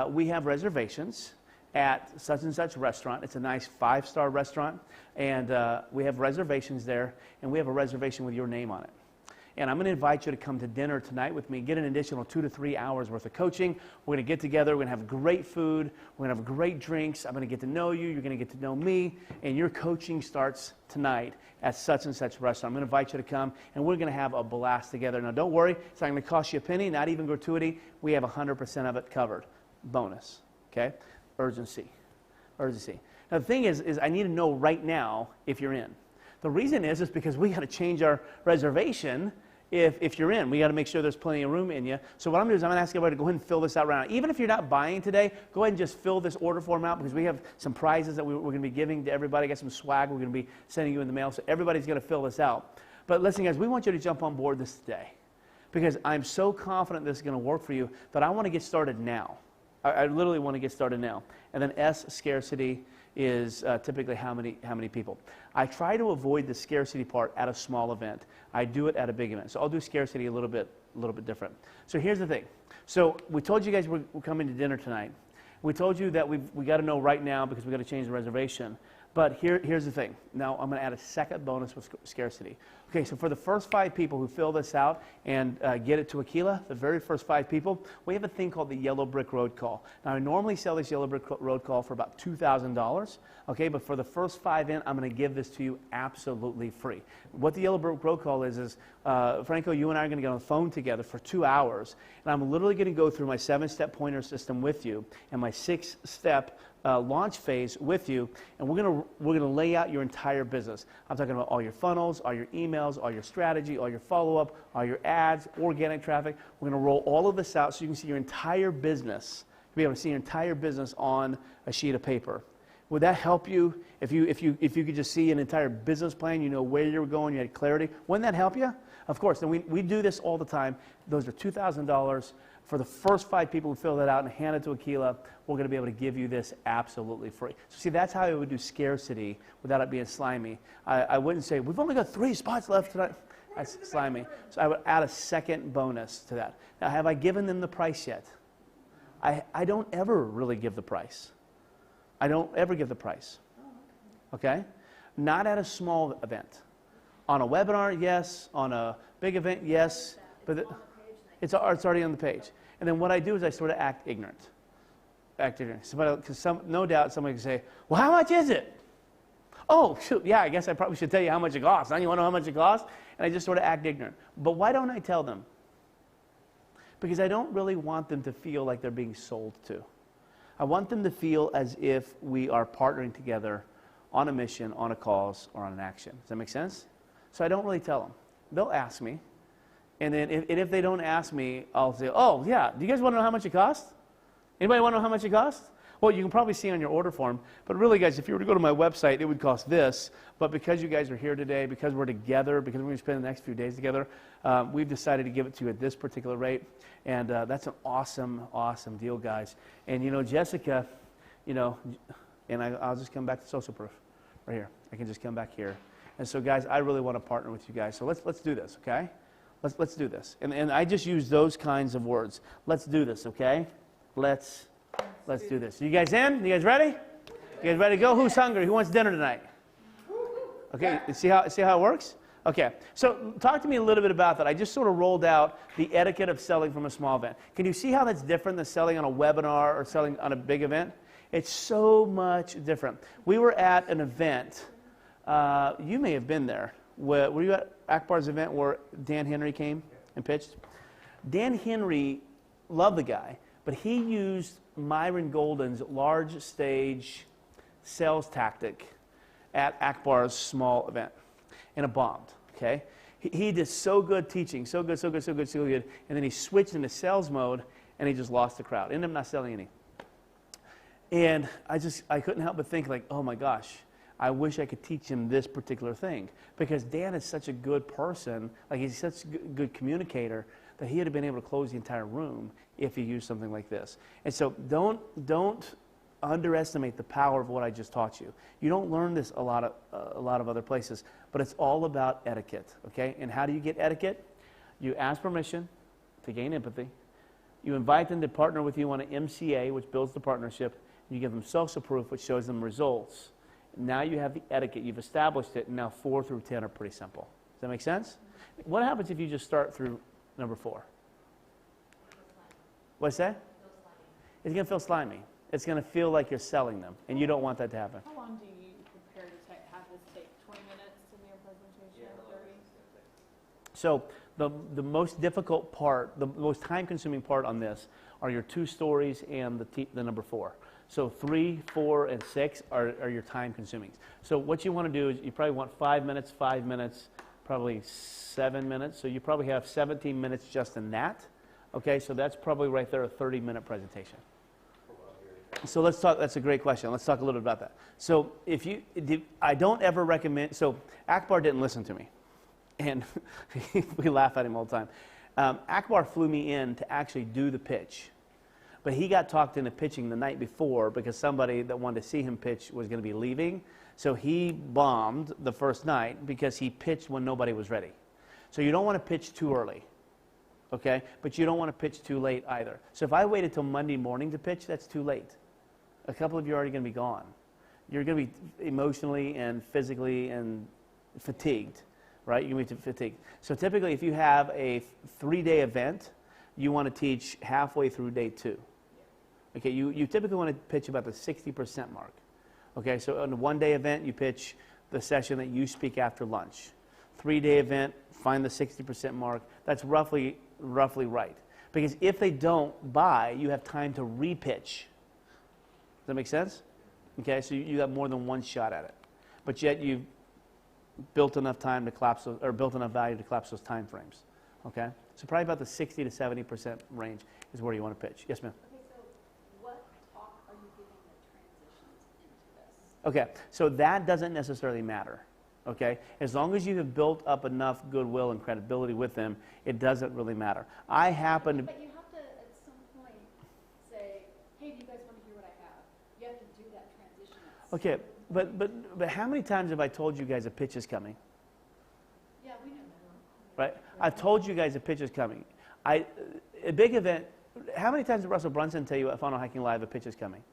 we have reservations at such and such restaurant. It's a nice 5-star restaurant, and we have reservations there, and we have a reservation with your name on it. And I'm going to invite you to come to dinner tonight with me, get an additional 2 to 3 hours worth of coaching. We're going to get together. We're going to have great food. We're going to have great drinks. I'm going to get to know you. You're going to get to know me. And your coaching starts tonight at such and such restaurant. I'm going to invite you to come, and we're going to have a blast together. Now, don't worry. It's not going to cost you a penny, not even gratuity. We have 100% of it covered. Bonus, okay? Urgency. Urgency. Now, the thing is I need to know right now if you're in. The reason is because we got to change our reservation if you're in. We got to make sure there's plenty of room in you. So what I'm going to do is I'm going to ask everybody to go ahead and fill this out right now. Even if you're not buying today, go ahead and just fill this order form out because we have some prizes that we're going to be giving to everybody. I got some swag we're going to be sending you in the mail. So everybody's going to fill this out. But listen, guys, we want you to jump on board this today because I'm so confident this is going to work for you that I want to get started now. I literally want to get started now. And then S, scarcity, is typically how many people. I try to avoid the scarcity part at a small event. I do it at a big event. So I'll do scarcity a little bit different. So here's the thing. So we told you guys we're coming to dinner tonight. We told you that we got to know right now because we got to change the reservation. But here's the thing. Now I'm going to add a second bonus with scarcity. Okay, so for the first 5 people who fill this out and get it to Aquila, the very first 5 people, we have a thing called the Yellow Brick Road Call. Now I normally sell this Yellow Brick Road Call for about $2,000. Okay, but for the first 5 in, I'm going to give this to you absolutely free. What the Yellow Brick Road Call is Franco, you and I are going to get on the phone together for 2 hours, and I'm literally going to go through my 7-step pointer system with you and my 6-step launch phase with you, and we're gonna lay out your entire business. I'm talking about all your funnels, all your emails, all your strategy, all your follow-up, all your ads, organic traffic. We're gonna roll all of this out so you can see your entire business. You'll be able to see your entire business on a sheet of paper. Would that help you if you could just see an entire business plan? You know where you're going. You had clarity. Wouldn't that help you? Of course. And we do this all the time. Those are $2,000. For the first 5 people who fill that out and hand it to Aquila, we're going to be able to give you this absolutely free. So see, that's how I would do scarcity without it being slimy. I wouldn't say, we've only got 3 spots left tonight. That's slimy. So I would add a second bonus to that. Now, have I given them the price yet? I don't ever really give the price. I don't ever give the price. Okay? Not at a small event. On a webinar, yes. On a big event, yes. But it's already on the page. And then what I do is I sort of act ignorant. Because no doubt somebody can say, well, how much is it? Oh, shoot, yeah, I guess I probably should tell you how much it costs. Now you want to know how much it costs? And I just sort of act ignorant. But why don't I tell them? Because I don't really want them to feel like they're being sold to. I want them to feel as if we are partnering together on a mission, on a cause, or on an action. Does that make sense? So I don't really tell them. They'll ask me. And then if they don't ask me, I'll say, oh, yeah, do you guys want to know how much it costs? Anybody want to know how much it costs? Well, you can probably see on your order form. But really, guys, if you were to go to my website, it would cost this. But because you guys are here today, because we're together, because we're going to spend the next few days together, we've decided to give it to you at this particular rate. And that's an awesome, awesome deal, guys. And, you know, Jessica, you know, and I'll just come back to Social Proof right here. I can just come back here. And so, guys, I really want to partner with you guys. So let's do this, okay? Let's do this. And I just use those kinds of words. Let's do this, okay? Let's do this. You guys in? You guys ready? You guys ready to go? Who's hungry? Who wants dinner tonight? Okay, see how it works? Okay, so talk to me a little bit about that. I just sort of rolled out the etiquette of selling from a small event. Can you see how that's different than selling on a webinar or selling on a big event? It's so much different. We were at an event. You may have been there. Were you at Akbar's event where Dan Henry came and pitched? Dan Henry, loved the guy, but he used Myron Golden's large stage sales tactic at Akbar's small event, and it bombed, okay? He did so good teaching, so good, and then he switched into sales mode, and he just lost the crowd. Ended up not selling any. And I couldn't help but think, like, oh my gosh, I wish I could teach him this particular thing. Because Dan is such a good person, like he's such a good communicator, that he would have been able to close the entire room if he used something like this. And so don't underestimate the power of what I just taught you. You don't learn this a lot of other places, but it's all about etiquette, okay? And how do you get etiquette? You ask permission to gain empathy. You invite them to partner with you on an MCA, which builds the partnership. You give them social proof, which shows them results. Now you have the etiquette. You've established it, and now 4 through 10 are pretty simple. Does that make sense? What happens if you just start through number 4? What's that? It's going to feel slimy. It's going to feel like you're selling them, and you don't want that to happen. How long do you prepare to have this take? 20 minutes to do your presentation? 30? So the most difficult part, the most time-consuming part on this are your 2 stories and the number 4. So 3, 4, and 6 are your time-consuming. So what you want to do is you probably want 5 minutes, probably 7 minutes. So you probably have 17 minutes just in that. Okay, so that's probably right there a 30-minute presentation. So let's talk, that's a great question. Let's talk a little bit about that. So I don't ever recommend, so Akbar didn't listen to me. And we laugh at him all the time. Akbar flew me in to actually do the pitch. But he got talked into pitching the night before because somebody that wanted to see him pitch was going to be leaving. So he bombed the first night because he pitched when nobody was ready. So you don't want to pitch too early, okay? But you don't want to pitch too late either. So if I waited till Monday morning to pitch, that's too late. A couple of you are already going to be gone. You're going to be emotionally and physically and fatigued, right? You're going to be fatigued. So typically if you have a 3-day event, you want to teach halfway through day 2. Okay, you typically want to pitch about the 60% mark. Okay, so on a 1-day event, you pitch the session that you speak after lunch. 3-day event, find the 60% mark. That's roughly right. Because if they don't buy, you have time to re-pitch. Does that make sense? Okay, so you have more than one shot at it. But yet you've built enough time to collapse those, or built enough value to collapse those time frames. Okay? So probably about the 60 to 70% range is where you want to pitch. Yes, ma'am? Okay, so what talk are you giving that transitions into this? Okay, so that doesn't necessarily matter. Okay? As long as you have built up enough goodwill and credibility with them, it doesn't really matter. I happen to... But you have to, at some point, say, hey, do you guys want to hear what I have? You have to do that transition. Okay, but how many times have I told you guys a pitch is coming? Yeah, we know. Right? I've told you guys a pitch is coming. A big event, how many times did Russell Brunson tell you at Funnel Hacking Live a pitch is coming?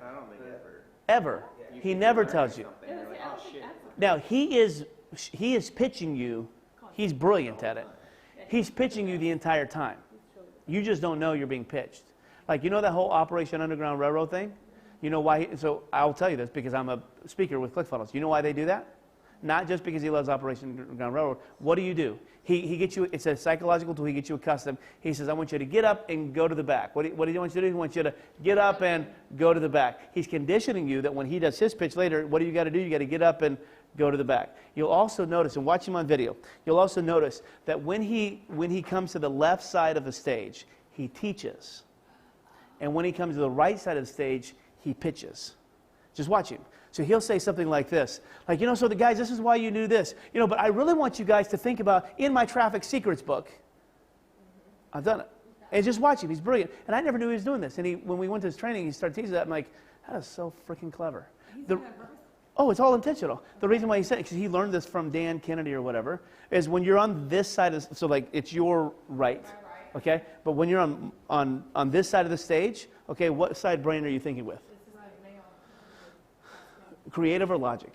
I don't think ever. Ever. He never tells you. Now, he is pitching you. He's brilliant at it. He's pitching you the entire time. You just don't know you're being pitched. Like, you know that whole Operation Underground Railroad thing? You know why? So I'll tell you this because I'm a speaker with ClickFunnels. You know why they do that? Not just because he loves Operation Underground Railroad. What do you do? He gets you, it's a psychological tool, he gets you accustomed. He says, I want you to get up and go to the back. What do you want you to do? He wants you to get up and go to the back. He's conditioning you that when he does his pitch later, what do you got to do? You got to get up and go to the back. You'll also notice, and watch him on video, you'll also notice that when he comes to the left side of the stage, he teaches. And when he comes to the right side of the stage, he pitches. Just watch him. So he'll say something like this, like, so the guys, this is why you do this. But I really want you guys to think about, in my traffic secrets book, I've done it. And just watch him, he's brilliant. And I never knew he was doing this. And when we went to his training, he started teaching that. I'm like, that is so freaking clever. Oh, it's all intentional. The reason why he said it, because he learned this from Dan Kennedy or whatever, is when you're on this side of, so like it's your right, okay? But when you're on this side of the stage, okay, what side brain are you thinking with? Creative or logic?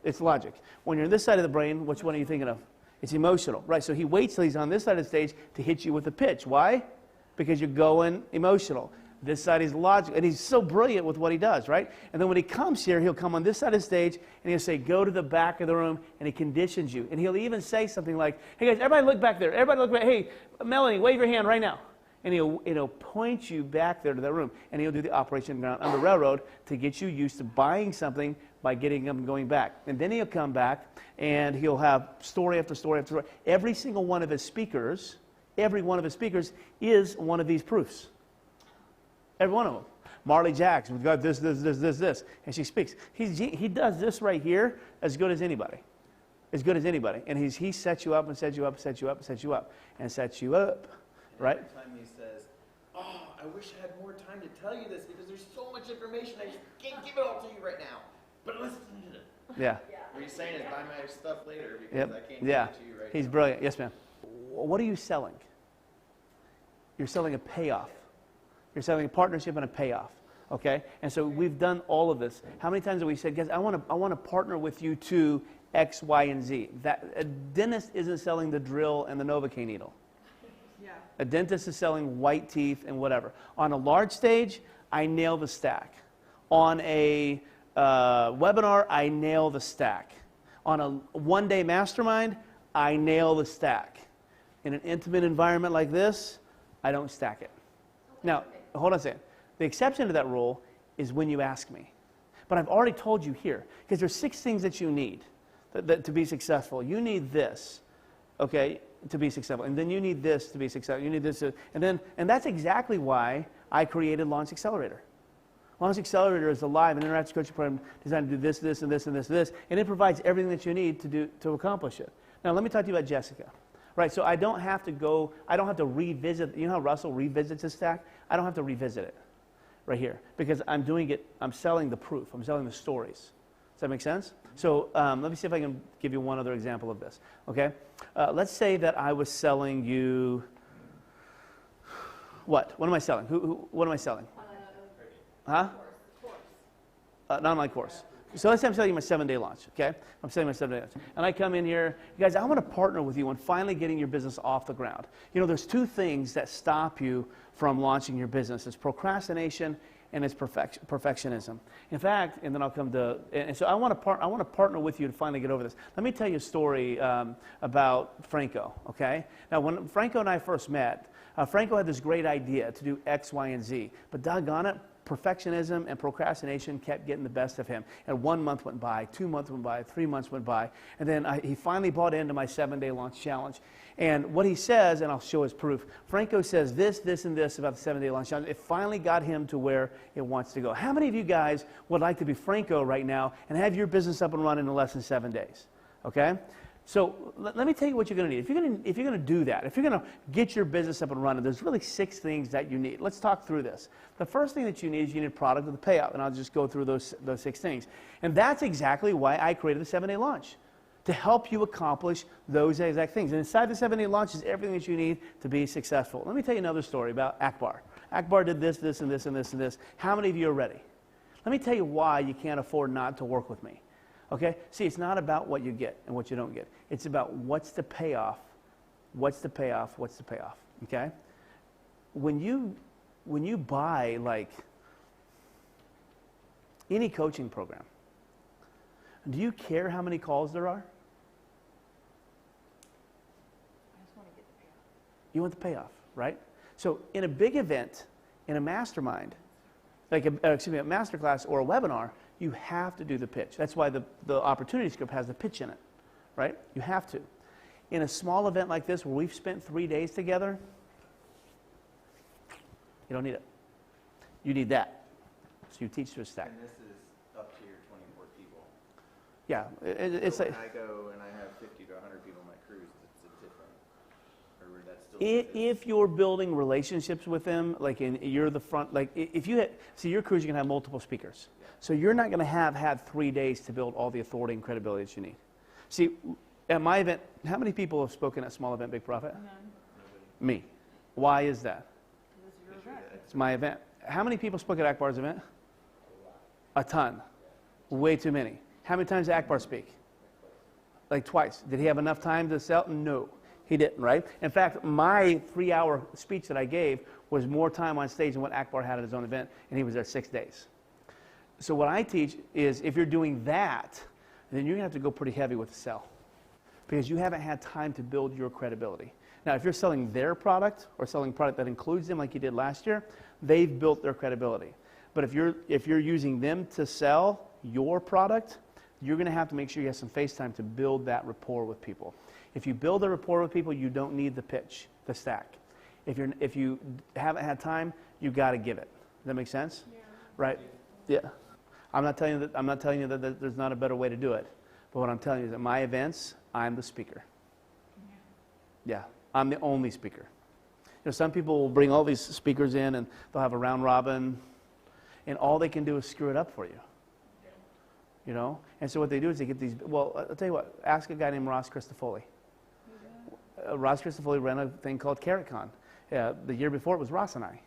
It's logic. When you're on this side of the brain, which one are you thinking of? It's emotional, right? So he waits till he's on this side of the stage to hit you with a pitch. Why? Because you're going emotional. This side is logic, and he's so brilliant with what he does, right? And then when he comes here, he'll come on this side of the stage, and he'll say, go to the back of the room, and he conditions you. And he'll even say something like, hey guys, everybody look back there. Everybody look back. Hey, Melanie, wave your hand right now. and it'll point you back there to that room, and he'll do the operation on the railroad to get you used to buying something by getting them going back. And then he'll come back, and he'll have story after story after story. Every single one of his speakers, is one of these proofs. Every one of them. Marley Jacks, we've got this, and she speaks. He does this right here as good as anybody. As good as anybody. And he sets you up and sets you up and sets you up and sets you up and sets you up. Right? Every time he says, "Oh, I wish I had more time to tell you this because there's so much information I just can't give it all to you right now. But listen to it." Yeah. What he's saying is, buy my stuff later because Yep. I can't give Yeah. it to you right He's now. brilliant. Yes, ma'am. What are you selling? You're selling a payoff. You're selling a partnership and a payoff. Okay? And so we've done all of this. How many times have we said, guys, I want to partner with you to X, Y, and Z? A dentist isn't selling the drill and the Novocaine needle. A dentist is selling white teeth and whatever. On a large stage, I nail the stack. On a webinar, I nail the stack. On a one-day mastermind, I nail the stack. In an intimate environment like this, I don't stack it. Now, hold on a second. The exception to that rule is when you ask me. But I've already told you here, because there's 6 things that you need to be successful. You need this, okay, to be successful. And then you need this to be successful. You need this and that's exactly why I created Launch Accelerator. Launch Accelerator is a live and interactive coaching program designed to do this, this, and this, and this, and this, and it provides everything that you need to accomplish it. Now, let me talk to you about Jessica. Right, so I don't have to revisit, you know how Russell revisits his stack? I don't have to revisit it right here because I'm selling the proof. I'm selling the stories. Does that make sense? So let me see if I can give you one other example of this, okay? Let's say that I was selling you, what? What am I selling? What am I selling? Huh? An online course. So let's say I'm selling you my 7-day launch, okay? I'm selling my 7-day launch. And I come in here, guys, I want to partner with you on finally getting your business off the ground. You know, there's 2 things that stop you from launching your business. It's procrastination and it's perfectionism. In fact, and then I'll come to, and so I want to partner with you to finally get over this. Let me tell you a story about Franco, okay? Now, when Franco and I first met, Franco had this great idea to do X, Y, and Z, but doggone it, perfectionism and procrastination kept getting the best of him. And 1 month went by, 2 months went by, 3 months went by, and then he finally bought into my 7-day launch challenge. And what he says, and I'll show his proof, Franco says this, this, and this about the 7-day launch challenge. It finally got him to where it wants to go. How many of you guys would like to be Franco right now and have your business up and running in less than 7 days? Okay? So let me tell you what you're going to need. If you're going to do that, if you're going to get your business up and running, there's really 6 things that you need. Let's talk through this. The first thing that you need is you need a product with a payout, and I'll just go through those 6 things. And that's exactly why I created the 7-day launch, to help you accomplish those exact things. And inside the 7-day launch is everything that you need to be successful. Let me tell you another story about Akbar. Akbar did this, this, and this, and this, and this. How many of you are ready? Let me tell you why you can't afford not to work with me. Okay? See, it's not about what you get and what you don't get. It's about what's the payoff, what's the payoff, what's the payoff. Okay? When you buy, like, any coaching program, do you care how many calls there are? I just want to get the payoff. You want the payoff, right? So in a big event, in a mastermind, like a masterclass or a webinar, you have to do the pitch. That's why the opportunity script has the pitch in it, right? You have to. In a small event like this where we've spent 3 days together, you don't need it. You need that. So you teach to a stack. And this is up to your 24 people. Yeah, it's so like, when I go and I have 50 to 100 people on my cruise, it's a different, or that's still if you're building relationships with them, like you're the front, like if you see your cruise, you can have multiple speakers. Yeah. So you're not going to have had 3 days to build all the authority and credibility that you need. See, at my event, how many people have spoken at Small Event Big Profit? None. Me. Why is that? It was your event. It's my event. How many people spoke at Akbar's event? A ton. Way too many. How many times did Akbar speak? Like twice. Did he have enough time to sell? No, he didn't, right? In fact, my 3-hour speech that I gave was more time on stage than what Akbar had at his own event, and he was there 6 days. So what I teach is if you're doing that, then you're going to have to go pretty heavy with the sell because you haven't had time to build your credibility. Now, if you're selling their product or selling product that includes them like you did last year, they've built their credibility. But if you're using them to sell your product, you're going to have to make sure you have some face time to build that rapport with people. If you build a rapport with people, you don't need the pitch, the stack. If you haven't had time, you got to give it. Does that make sense? Yeah. Right? Yeah. I'm not telling you that there's not a better way to do it. But what I'm telling you is at my events, I'm the speaker. Yeah, I'm the only speaker. You know, some people will bring all these speakers in and they'll have a round robin, and all they can do is screw it up for you. You know? And so what they do is they get these, well, I'll tell you what, ask a guy named Ross Christofoli. Ross Christofoli ran a thing called CarrotCon. The year before it was Ross and I.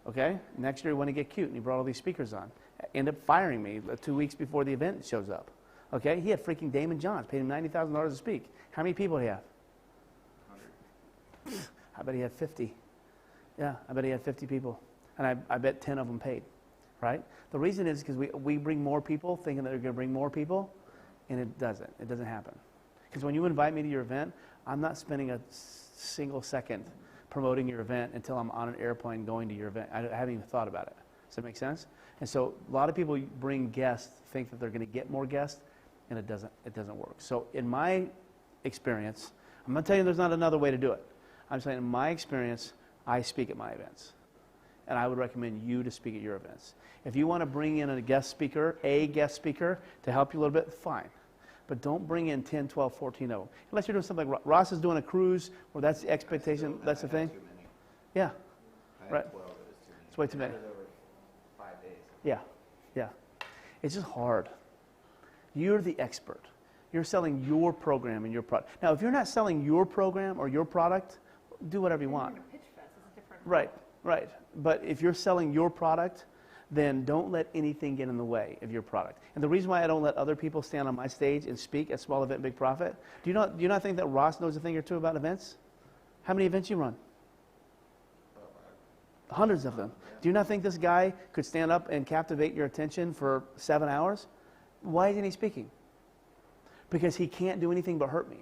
Okay? Next year he wanted to get cute and he brought all these speakers on. Ended up firing me 2 weeks before the event shows up. Okay? He had freaking Damon Johns, paid him $90,000 to speak. How many people did he have? 100. I bet he had 50. Yeah, I bet he had 50 people. And I bet 10 of them paid. Right? The reason is because we bring more people thinking that they're going to bring more people, and it doesn't. It doesn't happen. Because when you invite me to your event, I'm not spending a single second promoting your event until I'm on an airplane going to your event. I haven't even thought about it. Does that make sense? And so a lot of people bring guests, think that they're going to get more guests, and it doesn't work. So in my experience, I'm not telling you there's not another way to do it. I'm saying in my experience, I speak at my events. And I would recommend you to speak at your events. If you want to bring in a guest speaker to help you a little bit, fine. But don't bring in 10, 12, 14 of them. Unless you're doing something like Ross is doing a cruise, where that's the expectation, that's the thing. Yeah, right. 12, it was too many. It's way too many. That was over 5 days. Yeah, yeah. It's just hard. You're the expert. You're selling your program and your product. Now, if you're not selling your program or your product, do whatever you want. Pitch fest is a different. Right, right. But if you're selling your product, then don't let anything get in the way of your product. And the reason why I don't let other people stand on my stage and speak at Small Event, Big Profit, do you not think that Ross knows a thing or two about events? How many events you run? Hundreds of them. Do you not think this guy could stand up and captivate your attention for 7 hours? Why isn't he speaking? Because he can't do anything but hurt me.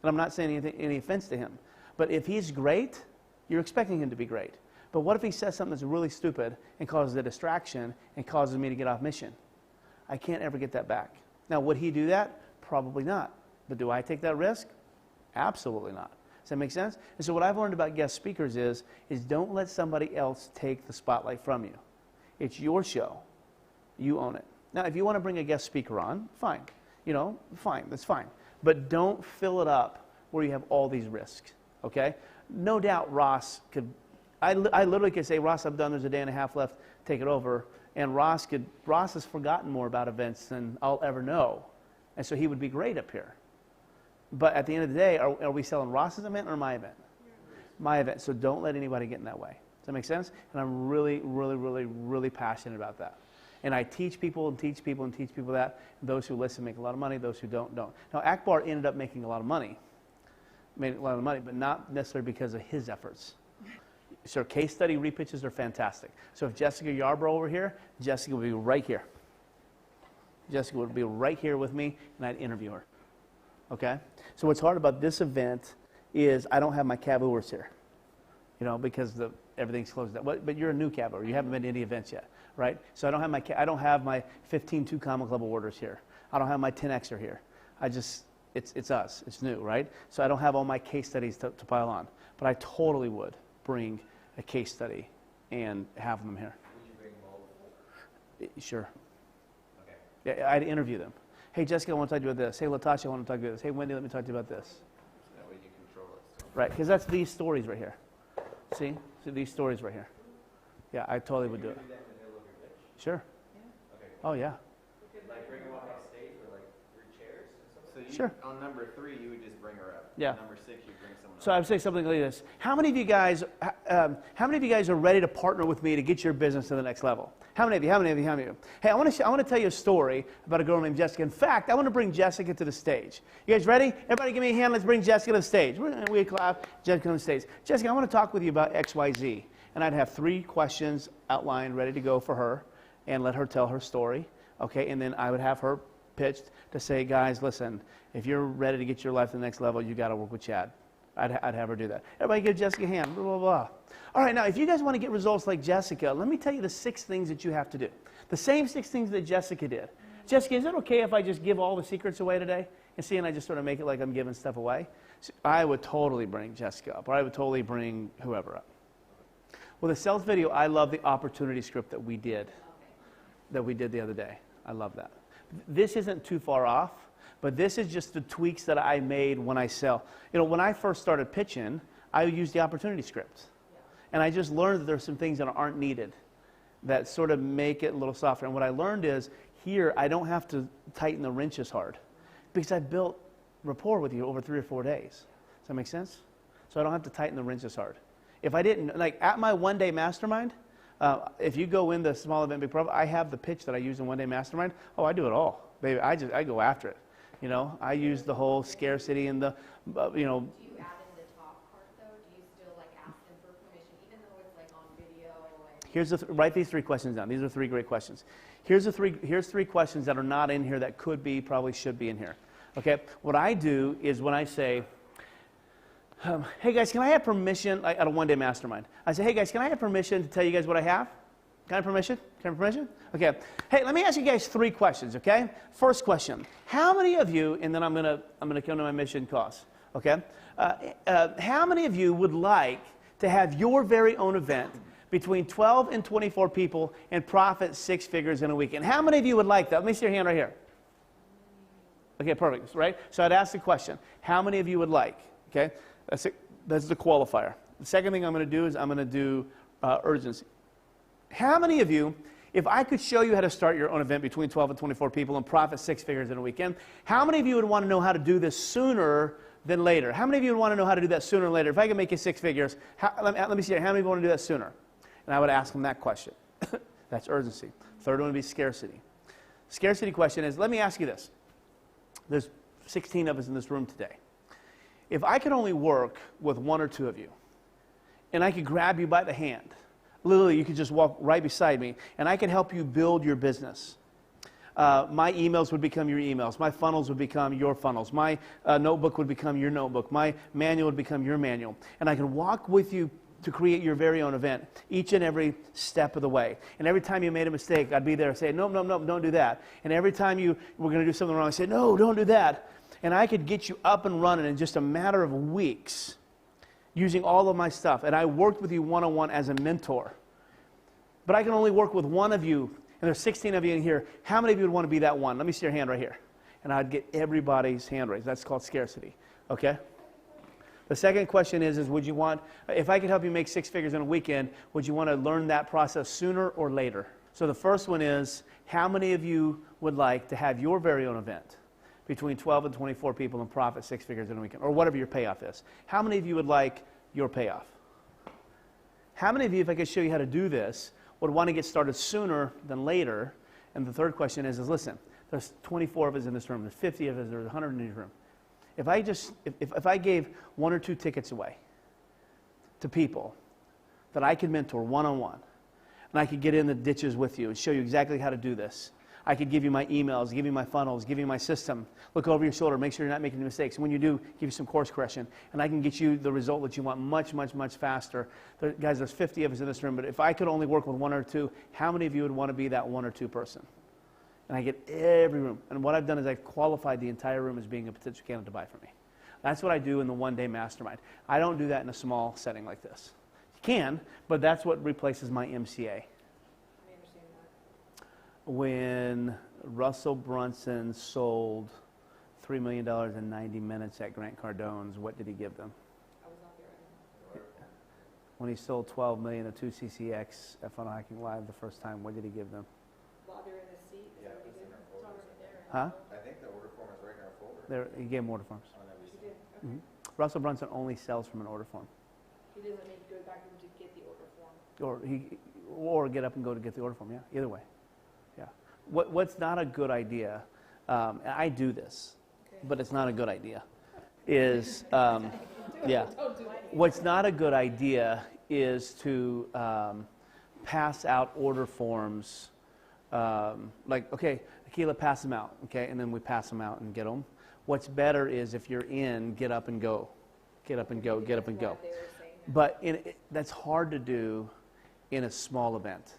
And I'm not saying any offense to him. But if he's great, you're expecting him to be great. But what if he says something that's really stupid and causes a distraction and causes me to get off mission? I can't ever get that back. Now, would he do that? Probably not. But do I take that risk? Absolutely not. Does that make sense? And so what I've learned about guest speakers is don't let somebody else take the spotlight from you. It's your show. You own it. Now, if you want to bring a guest speaker on, fine. You know, fine. That's fine. But don't fill it up where you have all these risks. Okay? No doubt Ross could... I literally could say, Ross, I'm done. There's a day and a half left. Take it over. And Ross has forgotten more about events than I'll ever know. And so he would be great up here. But at the end of the day, are we selling Ross's event or my event? My event. So don't let anybody get in that way. Does that make sense? And I'm really, really, really, really passionate about that. And I teach people and teach people and teach people that. Those who listen make a lot of money. Those who don't. Now, Akbar ended up making a lot of money. Made a lot of money, but not necessarily because of his efforts. So case study repitches are fantastic. So if Jessica Yarbrough over here, Jessica would be right here. Jessica would be right here with me, and I'd interview her. Okay? So what's hard about this event is I don't have my cavaliers here, you know, because everything's closed down. But you're a new cavalier. You haven't been to any events yet, right? So I don't have my 15 comic level orders here. I don't have my 10Xer here. It's us. It's new, right? So I don't have all my case studies to pile on. But I totally would bring a case study and have them here. Would you bring multiple? Sure. Okay. Yeah, I'd interview them. Hey, Jessica, I want to talk to you about this. Hey, Latasha, I want to talk to you about this. Hey, Wendy, let me talk to you about this. So that way you control it. Right, because that's these stories right here. See? These stories right here. Yeah, I totally would do it. Do that in the middle of your pitch? Sure. Okay. Oh, yeah. Like bring them up on stage with like 3 chairs or something? So Sure. On number 3, you would just bring her up. Yeah. On number 6, you bring someone So up. I would say something like this. How many of you guys are ready to partner with me to get your business to the next level? How many of you? How many of you? How many of you? Hey, I want to tell you a story about a girl named Jessica. In fact, I want to bring Jessica to the stage. You guys ready? Everybody give me a hand. Let's bring Jessica to the stage. We clap. Jessica on the stage. Jessica, I want to talk with you about XYZ. And I'd have 3 questions outlined, ready to go for her, and let her tell her story. Okay, and then I would have her pitched to say, guys, listen, if you're ready to get your life to the next level, you got to work with Chad. I'd have her do that. Everybody give Jessica a hand, blah, blah, blah. All right, now, if you guys want to get results like Jessica, let me tell you the 6 things that you have to do. The same 6 things that Jessica did. Jessica, is it okay if I just give all the secrets away today? And I just sort of make it like I'm giving stuff away? So I would totally bring Jessica up, or I would totally bring whoever up. Well, the sales video, I love the opportunity script that we did the other day. I love that. This isn't too far off, but this is just the tweaks that I made when I sell. You know, when I first started pitching, I used the opportunity script. And I just learned that there's some things that aren't needed that sort of make it a little softer. And what I learned is, here, I don't have to tighten the wrenches hard because I built rapport with you over 3 or 4 days. Does that make sense? So I don't have to tighten the wrenches hard. If I didn't, like at my one-day mastermind, if you go in the small event big problem, I have the pitch that I use in one-day mastermind. Oh, I do it all, baby. I go after it. You know, I use the whole scarcity and the, you know. Do you add in the talk part though? Do you still like ask them for permission, even though it's like on video? Here's write these 3 questions down. These are 3 great questions. Here's 3 questions that are not in here that could be, probably should be in here. Okay. What I do is when I say, hey guys, can I have permission, like at a one-day mastermind? I say, hey guys, can I have permission to tell you guys what I have? Can I have permission? Can I have permission? Okay. Hey, let me ask you guys 3 questions, okay? First question, how many of you, and then I'm gonna come to my mission course, okay? How many of you would like to have your very own event between 12 and 24 people and profit 6 figures in a weekend? How many of you would like that? Let me see your hand right here. Okay, perfect, right? So I'd ask the question, how many of you would like, okay? That's the qualifier. The second thing I'm going to do is I'm going to do urgency. How many of you, if I could show you how to start your own event between 12 and 24 people and profit 6 figures in a weekend, how many of you would want to know how to do this sooner than later? How many of you would want to know how to do that sooner than later? If I could make you 6 figures, let me see here. How many of you want to do that sooner? And I would ask them that question. That's urgency. Third one would be scarcity. Scarcity question is, let me ask you this. There's 16 of us in this room today. If I could only work with 1 or 2 of you, and I could grab you by the hand, literally you could just walk right beside me, and I could help you build your business. My emails would become your emails. My funnels would become your funnels. My notebook would become your notebook. My manual would become your manual. And I could walk with you to create your very own event each and every step of the way. And every time you made a mistake, I'd be there and say, no, don't do that. And every time you were going to do something wrong, I'd say, no, don't do that. And I could get you up and running in just a matter of weeks using all of my stuff. And I worked with you one-on-one as a mentor. But I can only work with 1 of you, and there's 16 of you in here. How many of you would want to be that one? Let me see your hand right here. And I'd get everybody's hand raised. That's called scarcity. Okay? The second question is would you want, if I could help you make 6 figures in a weekend, would you want to learn that process sooner or later? So the first one is, how many of you would like to have your very own event between 12 and 24 people and profit 6 figures in a weekend, or whatever your payoff is? How many of you would like your payoff? How many of you, if I could show you how to do this, would want to get started sooner than later? And the third question is listen, there's 24 of us in this room, there's 50 of us, there's 100 in this room. If I gave 1 or 2 tickets away to people that I could mentor one-on-one, and I could get in the ditches with you and show you exactly how to do this, I could give you my emails, give you my funnels, give you my system, look over your shoulder, make sure you're not making any mistakes. And when you do, give you some course correction, and I can get you the result that you want much, much, much faster. Guys, there's 50 of us in this room, but if I could only work with 1 or 2, how many of you would want to be that 1 or 2 person? And I get every room. And what I've done is I've qualified the entire room as being a potential candidate to buy from me. That's what I do in the one-day mastermind. I don't do that in a small setting like this. You can, but that's what replaces my MCA. When Russell Brunson sold $3 million in 90 minutes at Grant Cardone's, what did he give them? I was not there. When he sold $12 million of 2CCX at Funnel Hacking Live the first time, what did he give them? While they're in the seat, is that what he did? It's already there. Huh? I think the order form is right in our folder. He gave them order forms. Oh, no, we He did. Okay. Mm-hmm. Russell Brunson only sells from an order form. He doesn't make you go back to get the order form. Or get up and go to get the order form. Yeah, either way. Yeah. What's not a good idea, and I do this, but it's not a good idea, is, yeah. What's not a good idea is to pass out order forms, like, okay, Akila, pass them out, okay, and then we pass them out and get them. What's better is if you're in, get up and go, get up and go, get up and go. They were saying that. But that's hard to do in a small event.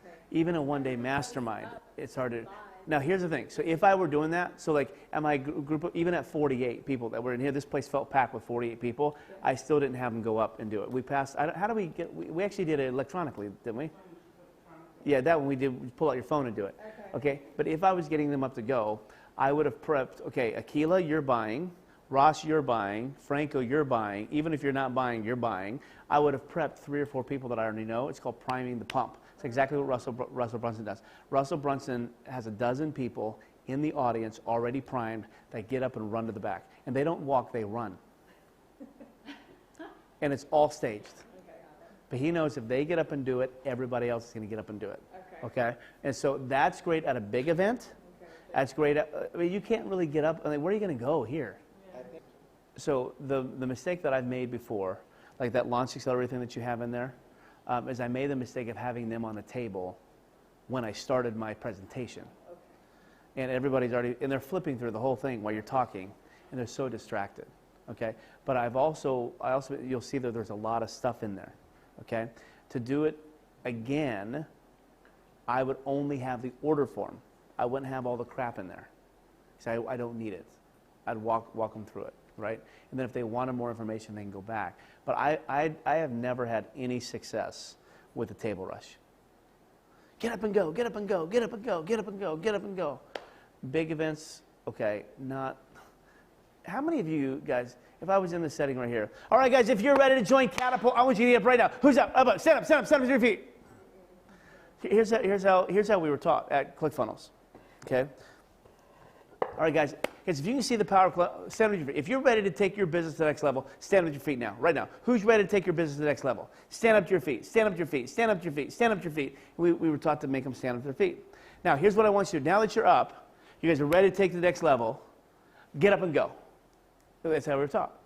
Okay. Even a one-day mastermind, it's hard to. Now, here's the thing. So if I were doing that, so like at my group, even at 48 people that were in here, this place felt packed with 48 people. I still didn't have them go up and do it. We passed. How do we get? We actually did it electronically, didn't we? Yeah, that one we did. We pull out your phone and do it. Okay. But if I was getting them up to go, I would have prepped. Okay, Akila, you're buying. Ross, you're buying. Franco, you're buying. Even if you're not buying, you're buying. I would have prepped 3 or 4 people that I already know. It's called priming the pump. It's exactly what Russell Brunson does. Russell Brunson has a dozen people in the audience already primed that get up and run to the back. And they don't walk, they run. And it's all staged. But he knows if they get up and do it, everybody else is going to get up and do it. Okay? And so that's great at a big event. That's great. I mean, you can't really get up. I mean, where are you going to go here? So the mistake that I've made before, like that launch accelerator thing that you have in there, is I made the mistake of having them on a table when I started my presentation. And everybody's already, and they're flipping through the whole thing while you're talking, and they're so distracted. Okay? But I also, you'll see that there's a lot of stuff in there. Okay? To do it again, I would only have the order form. I wouldn't have all the crap in there. So I don't need it. I'd walk them through it, right? And then if they wanted more information, they can go back. But I have never had any success with the table rush. Get up and go, get up and go, get up and go, get up and go, get up and go. Big events, okay, not. How many of you guys, if I was in this setting right here, all right, guys, if you're ready to join Catapult, I want you to get up right now. Who's up? Up, up, stand up, stand up, stand up to your feet. Here's how we were taught at ClickFunnels. Okay? All right, guys, if you can see the power of stand on your feet. If you're ready to take your business to the next level, stand up to your feet now, right now. Who's ready to take your business to the next level? Stand up to your feet, stand up to your feet, stand up to your feet, stand up to your feet. We were taught to make them stand up to their feet. Now, here's what I want you to do. Now that you're up, you guys are ready to take to the next level, get up and go. That's how we were taught.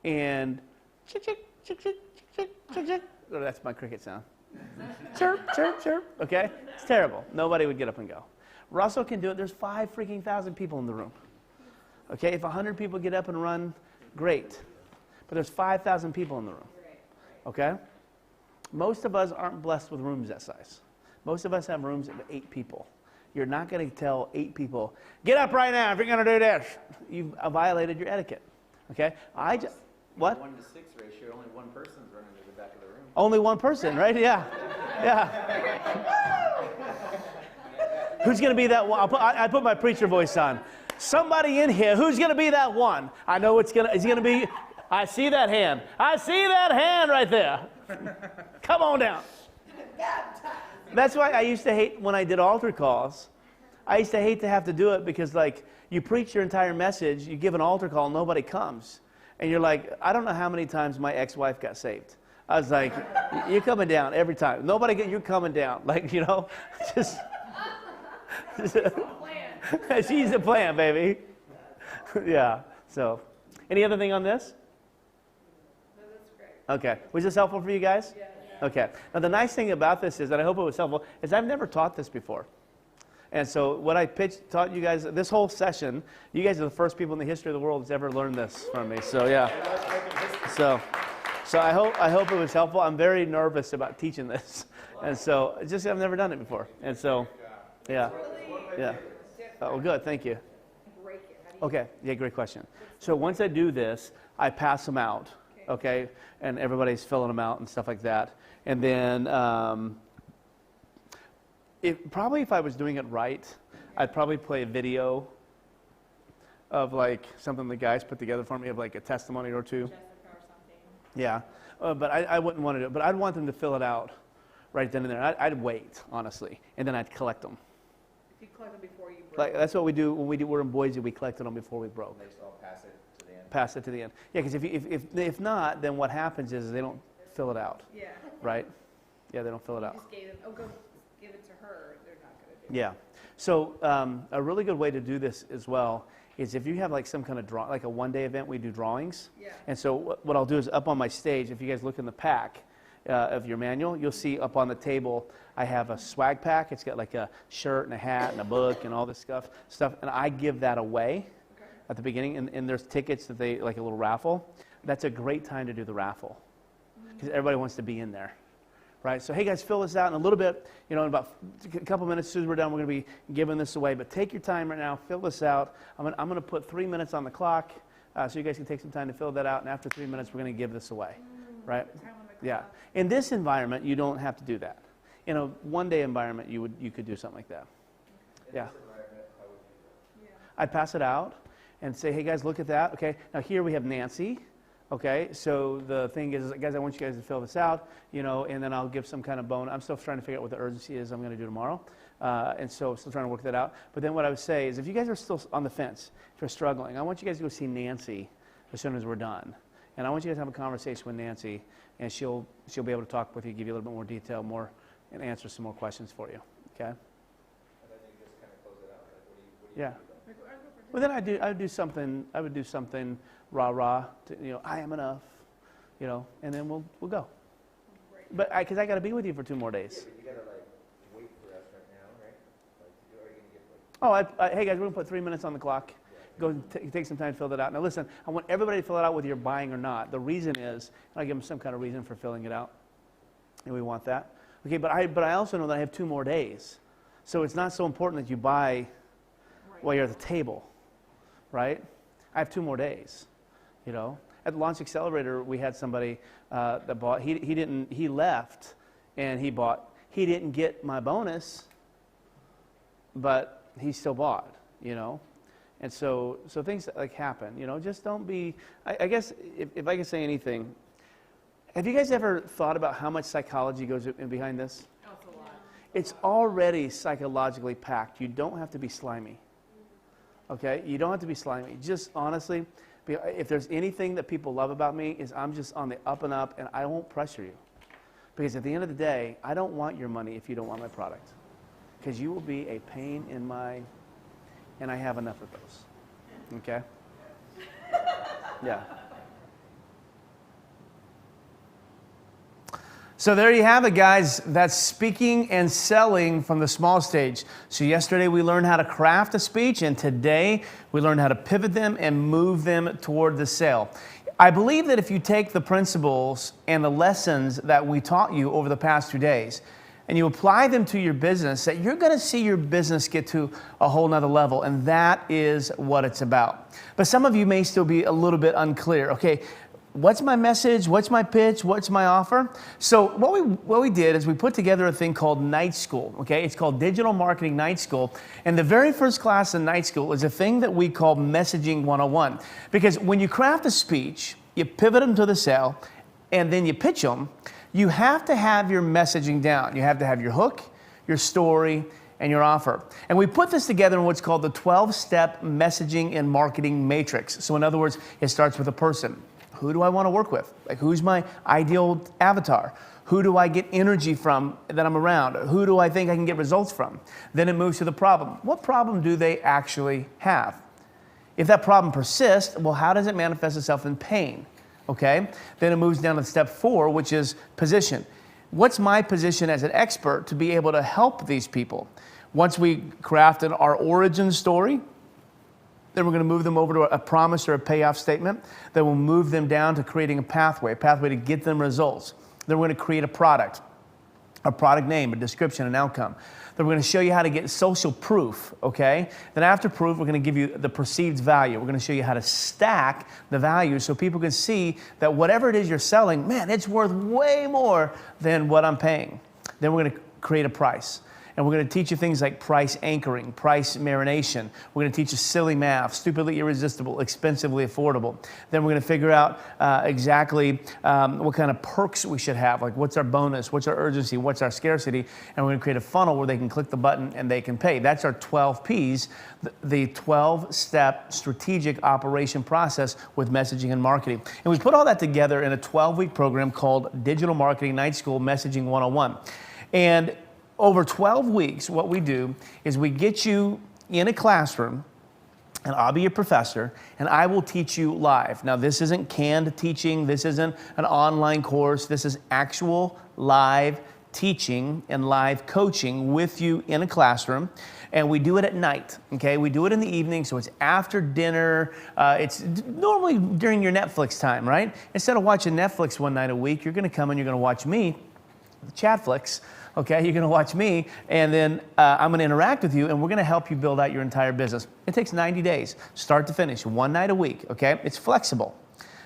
And chick, chick, chick, chick, chick, chick, chick. Oh, that's my cricket sound. Chirp, chirp, chirp. Okay? It's terrible. Nobody would get up and go. Russell can do it. There's 5,000 people in the room. Okay? If 100 people get up and run, great. But there's 5,000 people in the room. Okay? Most of us aren't blessed with rooms that size. Most of us have rooms of 8 people. You're not going to tell 8 people, get up right now if you're going to do this. You've violated your etiquette. Okay? What? 1 to 6 ratio, only one person's running to the back of the room. Only one person, right? Yeah. Yeah. Who's going to be that one? I put my preacher voice on. Somebody in here, who's going to be that one? I know it's going to be, I see that hand. I see that hand right there. Come on down. That's why I used to hate when I did altar calls. I used to hate to have to do it because, like, you preach your entire message, you give an altar call, nobody comes. And you're like, I don't know how many times my ex-wife got saved. I was like, you're coming down every time. You're coming down. Like, you know, just. She's the plan, baby. Yeah. So, any other thing on this? No, that's great. Okay. Was this helpful for you guys? Yeah. Okay. Now, the nice thing about this is, and I hope it was helpful, is I've never taught this before. And so what I taught you guys, this whole session, you guys are the first people in the history of the world that's ever learned this from me. So, yeah. So I hope it was helpful. I'm very nervous about teaching this. And so, just I've never done it before. And so, yeah. Yeah. Oh, good. Thank you. Okay. Yeah, great question. So once I do this, I pass them out. Okay? And everybody's filling them out and stuff like that. And then if I was doing it right, I'd probably play a video of like something the guys put together for me, of like a testimony or two. Jessica or something. Yeah. But I wouldn't want to do it. But I'd want them to fill it out right then and there. I'd wait, honestly. And then I'd collect them. If you collect them before you break. Like, that's what we do when we're in Boise. We collected them before we broke. They just all pass it to the end. Pass it to the end. Yeah, because if not, then what happens is they don't fill it out. Yeah. Right? Yeah, they don't fill it out. Just gave them, go give it to her. They're not going to do it. Yeah. So a really good way to do this as well is if you have like some kind of like a one-day event, we do drawings. Yeah. And so what I'll do is up on my stage, if you guys look in the pack of your manual, you'll see up on the table I have a swag pack. It's got like a shirt and a hat and a book and all this stuff. And I give that away at the beginning. And there's tickets that they, like a little raffle. that's a great time to do the raffle because everybody wants to be in there, right? So, hey guys, fill this out in a little bit. In about a couple minutes, as soon as we're done, we're going to be giving this away. But take your time right now, fill this out. I'm going to put 3 minutes on the clock so you guys can take some time to fill that out. And after 3 minutes, we're going to give this away, right? Yeah. In this environment, you don't have to do that. In a one-day environment, you could do something like that. Yeah. I'd pass it out and say, hey guys, look at that. Okay, now here we have Nancy. Okay, so the thing is, guys, I want you guys to fill this out, and then I'll give some kind of bonus. I'm still trying to figure out what the urgency is I'm going to do tomorrow, and so still trying to work that out. But then what I would say is, if you guys are still on the fence, if you're struggling, I want you guys to go see Nancy as soon as we're done, and I want you guys to have a conversation with Nancy, and she'll be able to talk with you, give you a little bit more detail, and answer some more questions for you. Okay. And then you just kind of close it out. Like, what do you Yeah. do? Well, then I would do something rah-rah, I am enough, and then we'll go. But because I got to be with you for 2 more days. Yeah, but you gotta wait for us right now, right? Are you gonna get Hey guys, we're gonna put 3 minutes on the clock. Go and take some time to fill that out. Now listen, I want everybody to fill it out whether you're buying or not. The reason is, and I give them some kind of reason for filling it out, and we want that. Okay, but I also know that I have 2 more days, so it's not so important that you buy while you're at the table, right? I have 2 more days, At Launch Accelerator, we had somebody that bought. He left, and he bought. He didn't get my bonus, but he still bought, And so things happen, Just don't be. I guess if I can say anything, have you guys ever thought about how much psychology goes in behind this? Oh, it's a lot. It's already psychologically packed. You don't have to be slimy. Okay? You don't have to be slimy. Just honestly, if there's anything that people love about me is I'm just on the up and up, and I won't pressure you. Because at the end of the day, I don't want your money if you don't want my product. Because you will be a pain in my, and I have enough of those. Okay? Yeah. So there you have it, guys. That's speaking and selling from the small stage. So yesterday we learned how to craft a speech, and today we learned how to pivot them and move them toward the sale. I believe that if you take the principles and the lessons that we taught you over the past 2 days, and you apply them to your business, that you're going to see your business get to a whole nother level, and that is what it's about. But some of you may still be a little bit unclear. Okay, what's my message? What's my pitch? What's my offer? So what we did is we put together a thing called Night School. Okay, it's called Digital Marketing Night School. And the very first class in Night School is a thing that we call Messaging 101. Because when you craft a speech, you pivot them to the sale, and then you pitch them, you have to have your messaging down. You have to have your hook, your story, and your offer. And we put this together in what's called the 12-step messaging and marketing matrix. So in other words, it starts with a person. Who do I want to work with? Who's my ideal avatar? Who do I get energy from that I'm around? Who do I think I can get results from? Then it moves to the problem. What problem do they actually have? If that problem persists, well, how does it manifest itself in pain? Okay? Then it moves down to step 4, which is position. What's my position as an expert to be able to help these people? Once we crafted our origin story, then we're going to move them over to a promise or a payoff statement. Then we'll move them down to creating a pathway to get them results. Then we're going to create a product name, a description, an outcome. Then we're going to show you how to get social proof, okay? Then after proof, we're going to give you the perceived value. We're going to show you how to stack the value so people can see that whatever it is you're selling, man, it's worth way more than what I'm paying. Then we're going to create a price. And we're going to teach you things like price anchoring, price marination. We're going to teach you silly math, stupidly irresistible, expensively affordable. Then we're going to figure out exactly what kind of perks we should have, like what's our bonus, what's our urgency, what's our scarcity. And we're going to create a funnel where they can click the button and they can pay. That's our 12 Ps, the 12-step strategic operation process with messaging and marketing. And we put all that together in a 12-week program called Digital Marketing Night School Messaging 101. And over 12 weeks, what we do is we get you in a classroom, and I'll be your professor, and I will teach you live. Now, this isn't canned teaching. This isn't an online course. This is actual live teaching and live coaching with you in a classroom. And we do it at night, okay? We do it in the evening, so it's after dinner. It's normally during your Netflix time, right? Instead of watching Netflix one night a week, you're gonna come and you're gonna watch me, Chatflix, okay? You're gonna watch me, and then I'm gonna interact with you, and we're gonna help you build out your entire business. It takes 90 days, start to finish, one night a week, okay? It's flexible.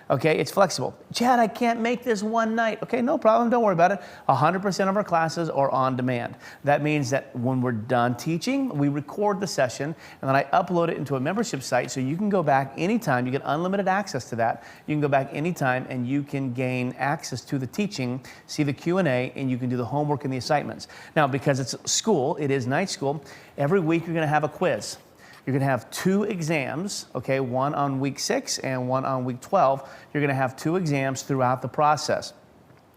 Okay, it's flexible. Chad, I can't make this one night. Okay, no problem, don't worry about it. 100% of our classes are on demand. That means that when we're done teaching, we record the session, and then I upload it into a membership site so you can go back anytime. You get unlimited access to that. You can go back anytime and you can gain access to the teaching, see the Q&A, and you can do the homework and the assignments. Now, because it's school, it is night school, every week you're gonna have a quiz. You're gonna have 2 exams, okay, one on week 6 and one on week 12. You're gonna have 2 exams throughout the process.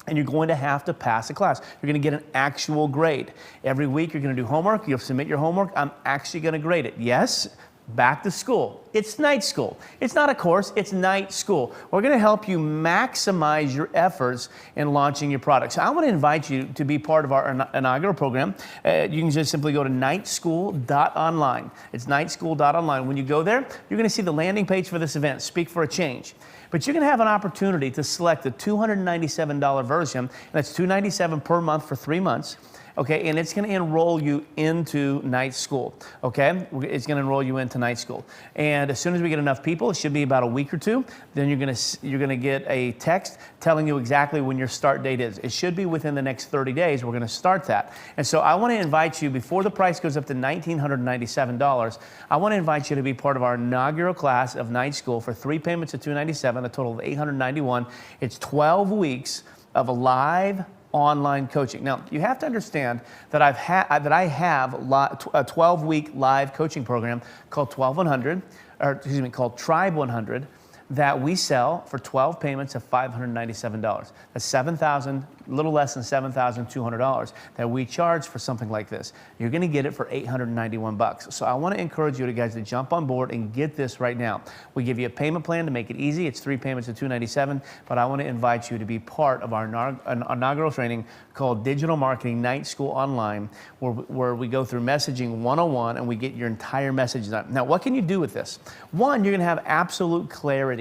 And you're going to have to pass a class. You're gonna get an actual grade. Every week you're gonna do homework, you'll submit your homework, I'm actually gonna grade it. Yes, back to school. It's night school. It's not a course, it's night school. We're gonna help you maximize your efforts in launching your product. So I wanna invite you to be part of our inaugural program. You can just simply go to nightschool.online. It's nightschool.online. When you go there, you're gonna see the landing page for this event, Speak for a Change. But you're gonna have an opportunity to select the $297 version, and that's $297 per month for 3 months. Okay, and it's gonna enroll you into night school, okay? It's gonna enroll you into night school. And as soon as we get enough people, it should be about a week or 2, then you're gonna get a text telling you exactly when your start date is. It should be within the next 30 days, we're gonna start that. And so I wanna invite you, before the price goes up to $1,997, I wanna invite you to be part of our inaugural class of night school for 3 payments of $297, a total of $891. It's 12 weeks of a live online coaching. Now, you have to understand that I have a 12-week live coaching program called called Tribe 100, that we sell for 12 payments of $597. That's a little less than $7,200 that we charge for something like this. You're gonna get it for $891. So I wanna encourage you guys to jump on board and get this right now. We give you a payment plan to make it easy. It's 3 payments of $297, but I wanna invite you to be part of our inaugural training called Digital Marketing Night School Online, where we go through messaging 101 and we get your entire message done. Now, what can you do with this? One, you're gonna have absolute clarity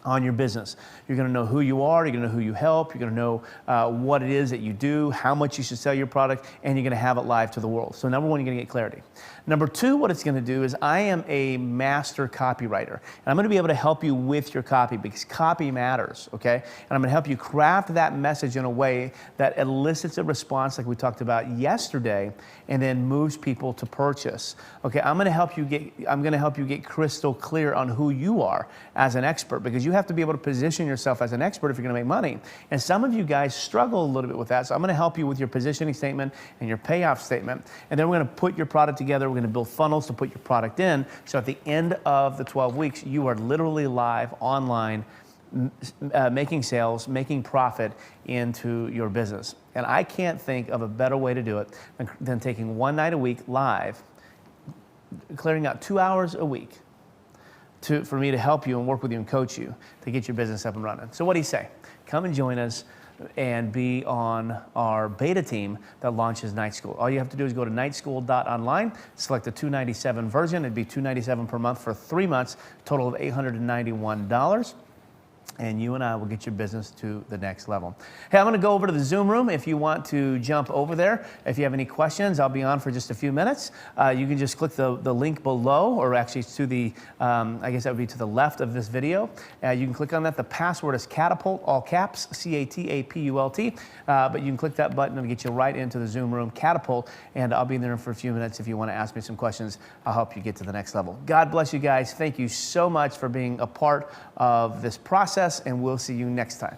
on your business. You're gonna know who you are, you're gonna know who you help, you're gonna know what it is that you do, how much you should sell your product, and you're gonna have it live to the world. So number 1, you're gonna get clarity. Number 2, what it's gonna do is I am a master copywriter, and I'm gonna be able to help you with your copy, because copy matters, okay? And I'm gonna help you craft that message in a way that elicits a response like we talked about yesterday, and then moves people to purchase. Okay, I'm gonna help you get crystal clear on who you are as an expert, because you have to be able to position yourself as an expert if you're gonna make money. And some of you guys struggle a little bit with that, so I'm gonna help you with your positioning statement and your payoff statement, and then we're gonna put your product together. We're gonna build funnels to put your product in, so at the end of the 12 weeks, you are literally live online, making sales, making profit into your business. And I can't think of a better way to do it than taking 1 night a week live, clearing out 2 hours a week for me to help you and work with you and coach you to get your business up and running. So what do you say? Come and join us and be on our beta team that launches Night School. All you have to do is go to nightschool.online, select the $297 version. It'd be $297 per month for 3 months, total of $891. And you and I will get your business to the next level. Hey, I'm gonna go over to the Zoom room if you want to jump over there. If you have any questions, I'll be on for just a few minutes. You can just click the link below, or actually to the, I guess that would be to the left of this video. You can click on that. The password is Catapult, all caps, C-A-T-A-P-U-L-T. But you can click that button and get you right into the Zoom room, Catapult, and I'll be in there for a few minutes. If you wanna ask me some questions, I'll help you get to the next level. God bless you guys. Thank you so much for being a part of this process, and we'll see you next time.